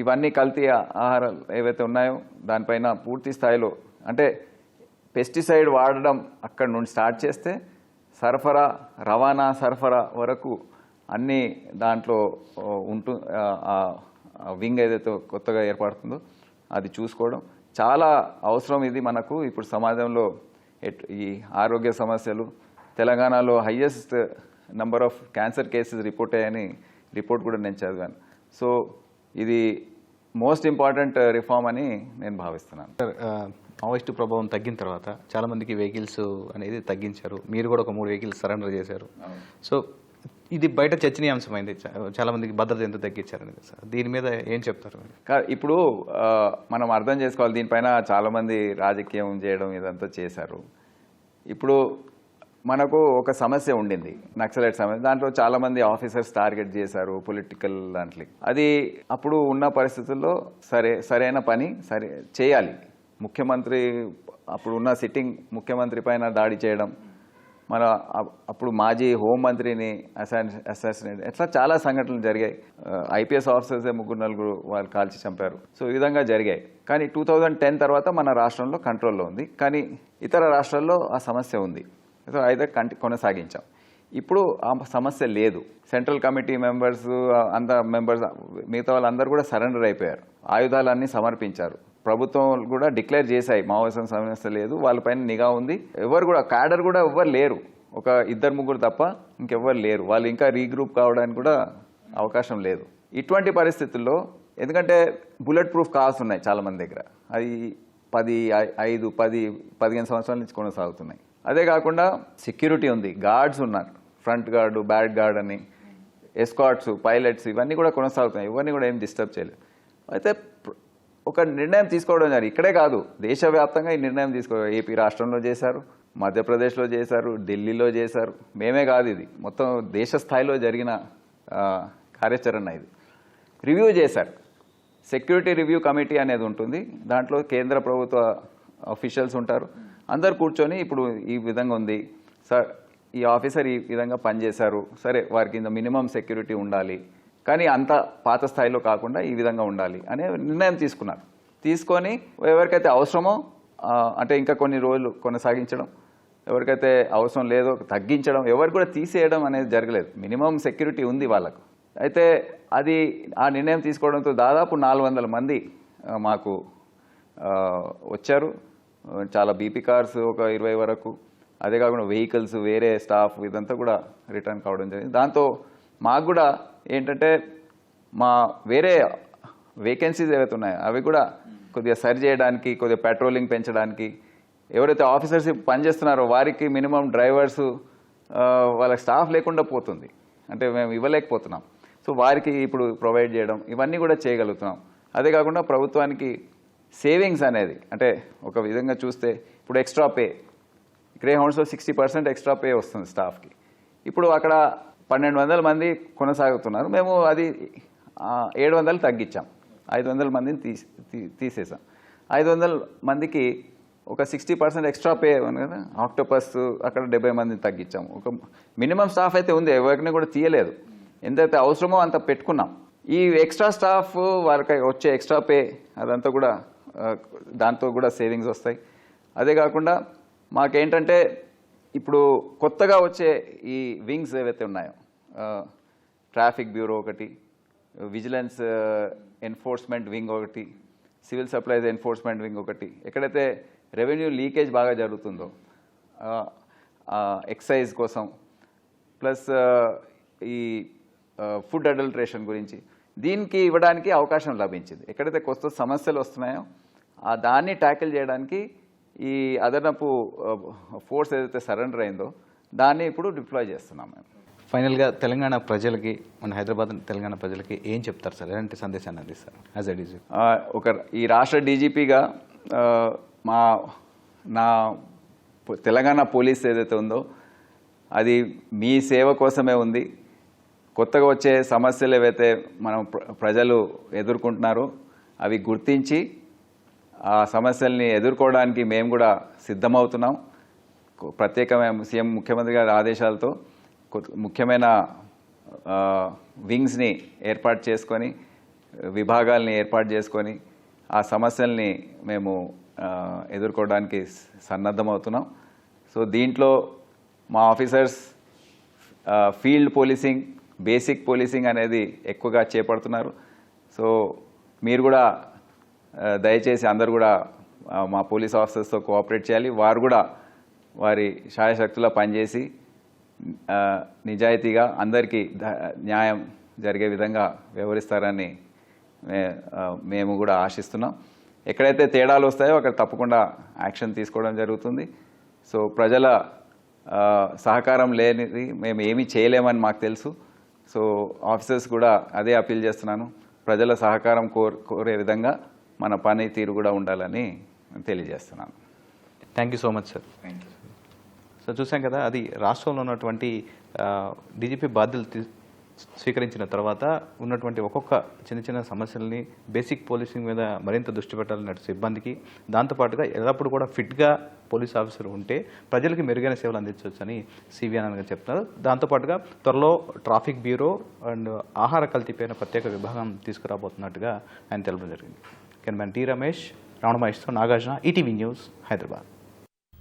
ఇవన్నీ కల్తీ ఆహారాలు ఏవైతే ఉన్నాయో దానిపైన పూర్తి స్థాయిలో, అంటే పెస్టిసైడ్ వాడడం అక్కడ నుండి స్టార్ట్ చేస్తే సరఫరా, రవాణా, సరఫరా వరకు అన్నీ దాంట్లో వింగ్ ఏదైతే కొత్తగా ఏర్పడుతుందో అది చూసుకోవడం చాలా అవసరం. ఇది మనకు ఇప్పుడు సమాజంలో ఈ ఆరోగ్య సమస్యలు, తెలంగాణలో highest number of cancer cases report అయ్యాయని రిపోర్ట్ కూడా నేను చదివాను. సో ఇది మోస్ట్ ఇంపార్టెంట్ రిఫార్మ్ అని నేను భావిస్తున్నాను. సార్, మావోయిస్టు ప్రభావం తగ్గిన తర్వాత చాలామందికి వెహికల్స్ అనేది తగ్గించారు. మీరు కూడా ఒక 3 వెహికల్స్ సరెండర్ చేశారు. సో ఇది బయట చర్చనీయాంశమైంది. చాలామందికి భద్రత ఎంత తగ్గించారనేది. సార్ దీని మీద ఏం చెప్తారు? ఇప్పుడు మనం అర్థం చేసుకోవాలి, దీనిపైన చాలామంది రాజకీయం చేయడం ఇదంతా చేశారు. ఇప్పుడు మనకు ఒక సమస్య ఉండింది, నక్సలైట్ సమస్య. దాంట్లో చాలామంది ఆఫీసర్స్ టార్గెట్ చేశారు పొలిటికల్ దాంట్లో. అది అప్పుడు ఉన్న పరిస్థితుల్లో సరైన పని చేయాలి. ముఖ్యమంత్రి అప్పుడు ఉన్న సిట్టింగ్ ముఖ్యమంత్రి పైన దాడి చేయడం, మన అప్పుడు మాజీ హోంమంత్రిని అసాసినేట్, ఇట్లా చాలా సంఘటనలు జరిగాయి. IPS ఆఫీసర్సే 3-4 వాళ్ళు కాల్చి చంపారు. సో ఈ విధంగా జరిగాయి. కానీ 2010 తర్వాత మన రాష్ట్రంలో కంట్రోల్లో ఉంది, కానీ ఇతర రాష్ట్రాల్లో ఆ సమస్య ఉంది. సో అయితే కొనసాగించాం. ఇప్పుడు ఆ సమస్య లేదు. సెంట్రల్ కమిటీ మెంబర్స్ మిగతా వాళ్ళందరూ కూడా సరెండర్ అయిపోయారు, ఆయుధాలన్నీ సమర్పించారు. ప్రభుత్వం కూడా డిక్లేర్ చేశాయి మావోయిజం సమస్య లేదు, వాళ్ళపైన నిఘా ఉంది. ఎవరు కూడా క్యాడర్ కూడా ఎవ్వరు లేరు, ఒక 2-3 తప్ప ఇంకెవ్వరు లేరు. వాళ్ళు ఇంకా రీగ్రూప్ కావడానికి కూడా అవకాశం లేదు. ఇటువంటి పరిస్థితుల్లో, ఎందుకంటే బుల్లెట్ ప్రూఫ్ కార్స్ ఉన్నాయి చాలా మంది దగ్గర, అది 15 సంవత్సరాల నుంచి కొనసాగుతున్నాయి. అదే కాకుండా సెక్యూరిటీ ఉంది, గార్డ్స్ ఉన్నారు, ఫ్రంట్ గార్డు, బ్యాక్ గార్డ్ అని, ఎస్కాట్స్, పైలట్స్, ఇవన్నీ కూడా కొనసాగుతున్నాయి. ఇవన్నీ కూడా ఏం డిస్టర్బ్ చేయలేదు. అయితే ఒక నిర్ణయం తీసుకోవడం జరిగింది. ఇక్కడే కాదు, దేశవ్యాప్తంగా ఈ నిర్ణయం తీసుకోవడం. ఏపీ రాష్ట్రంలో చేశారు, మధ్యప్రదేశ్లో చేశారు, ఢిల్లీలో చేశారు. మేమే కాదు, ఇది మొత్తం దేశ స్థాయిలో జరిగిన కార్యాచరణ. ఇది రివ్యూ చేశారు. సెక్యూరిటీ రివ్యూ కమిటీ అనేది ఉంటుంది, దాంట్లో కేంద్ర ప్రభుత్వ అఫీషియల్స్ ఉంటారు. అందరు కూర్చొని ఇప్పుడు ఈ విధంగా ఉంది సార్, ఈ ఆఫీసర్ ఈ విధంగా పనిచేశారు, సరే వారికి మినిమం సెక్యూరిటీ ఉండాలి, కానీ అంత పాత స్థాయిలో కాకుండా ఈ విధంగా ఉండాలి అనే నిర్ణయం తీసుకున్నారు. తీసుకొని ఎవరికైతే అవసరమో, అంటే ఇంకా కొన్ని రోజులు కొనసాగించడం, ఎవరికైతే అవసరం లేదో తగ్గించడం, ఎవరు కూడా తీసేయడం అనేది జరగలేదు. మినిమం సెక్యూరిటీ ఉంది వాళ్ళకు. అయితే అది ఆ నిర్ణయం తీసుకోవడంతో దాదాపు 400 మంది మాకు వచ్చారు. చాలా బీపీ కార్స్ ఒక 20 వరకు, అదే కాకుండా వెహికల్స్, వేరే స్టాఫ్ ఇదంతా కూడా రిటర్న్ కావడం జరిగింది. దాంతో మాకు కూడా ఏంటంటే మా వేరే వేకెన్సీస్ ఏవైతే ఉన్నాయో అవి కూడా కొద్దిగా సరి చేయడానికి, కొద్దిగా పెట్రోలింగ్ పెంచడానికి, ఎవరైతే ఆఫీసర్స్ పనిచేస్తున్నారో వారికి మినిమం డ్రైవర్స్ వాళ్ళకి స్టాఫ్ లేకుండా పోతుంది, అంటే మేము ఇవ్వలేకపోతున్నాం. సో వారికి ఇప్పుడు ప్రొవైడ్ చేయడం ఇవన్నీ కూడా చేయగలుగుతున్నాం. అదే కాకుండా ప్రభుత్వానికి సేవింగ్స్ అనేది, అంటే ఒక విధంగా చూస్తే ఇప్పుడు ఎక్స్ట్రా పే గ్రే హౌండ్స్లో 60% ఎక్స్ట్రా పే వస్తుంది స్టాఫ్కి. ఇప్పుడు అక్కడ 1200 మంది కొనసాగుతున్నారు, మేము అది 700 తగ్గించాం, 500 మందిని తీసేసాం. 500 మందికి ఒక 60% ఎక్స్ట్రా పే ఉంది కదా, ఆక్టోపస్ అక్కడ 70 మందిని తగ్గించాం. ఒక మినిమం స్టాఫ్ అయితే ఉంది, ఎవరిని కూడా తీయలేదు, ఎంతైతే అవసరమో అంత పెట్టుకున్నాం. ఈ ఎక్స్ట్రా స్టాఫ్ వారికి వచ్చే ఎక్స్ట్రా పే అదంతా కూడా దాంతో కూడా సేవింగ్స్ వస్తాయి. అదే కాకుండా మాకేంటంటే ఇప్పుడు కొత్తగా వచ్చే ఈ వింగ్స్ ఏవైతే ఉన్నాయో, ట్రాఫిక్ బ్యూరో ఒకటి, విజిలెన్స్ ఎన్ఫోర్స్మెంట్ వింగ్ ఒకటి, సివిల్ సప్లైస్ ఎన్ఫోర్స్మెంట్ వింగ్ ఒకటి, ఎక్కడైతే రెవెన్యూ లీకేజ్ బాగా జరుగుతుందో ఎక్సైజ్ కోసం, ప్లస్ ఈ ఫుడ్ అడల్ట్రేషన్ గురించి దీనికి ఇవ్వడానికి అవకాశం లభించింది. ఎక్కడైతే కొత్త సమస్యలు వస్తున్నాయో దాన్ని ట్యాకిల్ చేయడానికి ఈ అదనపు ఫోర్స్ ఏదైతే సరెండర్ అయిందో దాన్ని ఇప్పుడు డిప్లాయ్ చేస్తున్నాం మేము. ఫైనల్గా తెలంగాణ ప్రజలకి, మన హైదరాబాద్ తెలంగాణ ప్రజలకి ఏం చెప్తారు సార్, ఎలాంటి సందేశాన్ని అందిస్తారు యాజ్ ఎ డీజీపీ? ఈ రాష్ట్ర డీజీపీగా నా తెలంగాణ పోలీస్ ఏదైతే ఉందో అది మీ సేవ కోసమే ఉంది. కొత్తగా వచ్చే సమస్యలు ఏవైతే మనం ప్రజలు ఎదుర్కొంటున్నారో అవి గుర్తించి ఆ సమస్యల్ని ఎదుర్కోవడానికి మేము కూడా సిద్ధమవుతున్నాం. ప్రత్యేకమైన సీఎం ముఖ్యమంత్రి గారి ఆదేశాలతో ముఖ్యమైన వింగ్స్ని ఏర్పాటు చేసుకొని, విభాగాల్ని ఏర్పాటు చేసుకొని ఆ సమస్యల్ని మేము ఎదుర్కోవడానికి సన్నద్ధమవుతున్నాం. సో దీంట్లో మా officers field policing, basic policing అనేది ఎక్కువగా చేపడుతున్నారు. సో మీరు కూడా దయచేసి అందరూ కూడా మా పోలీస్ ఆఫీసర్స్తో కోఆపరేట్ చేయాలి. వారు కూడా వారి శాయశక్తులా పనిచేసి నిజాయితీగా అందరికీ న్యాయం జరిగే విధంగా వ్యవహరిస్తారని మేము కూడా ఆశిస్తున్నాం. ఎక్కడైతే తేడాలు వస్తాయో అక్కడ తప్పకుండా యాక్షన్ తీసుకోవడం జరుగుతుంది. సో ప్రజల సహకారం లేనిది మేము ఏమీ చేయలేమని మాకు తెలుసు. సో ఆఫీసర్స్ కూడా అదే అపీల్ చేస్తున్నాను, ప్రజల సహకారం కోరే విధంగా మన పని తీరు కూడా ఉండాలని తెలియజేస్తున్నాను. Thank you so much sir. Thank you. So చూసాం కదా, అది రాష్ట్రంలో ఉన్నటువంటి డీజీపీ బాధ్యతలు స్వీకరించిన తర్వాత ఉన్నటువంటి ఒక్కొక్క చిన్న చిన్న సమస్యల్ని, బేసిక్ పోలీసింగ్ మీద మరింత దృష్టి పెట్టాలన్నట్టు సిబ్బందికి, దాంతోపాటుగా ఎల్లప్పుడూ కూడా ఫిట్గా పోలీస్ ఆఫీసర్ ఉంటే ప్రజలకి మెరుగైన సేవలు అందించవచ్చని సివి ఆనంద్ గారు చెప్తున్నారు. దాంతోపాటుగా త్వరలో ట్రాఫిక్ బ్యూరో అండ్ ఆహార కల్తీపైన ప్రత్యేక విభాగం తీసుకురాబోతున్నట్టుగా ఆయన తెలపడం జరిగింది. కెమెరామెన్ టి రమేష్, రావణ మహేష్తో నాగార్జున, ఈటీవీ న్యూస్, హైదరాబాద్.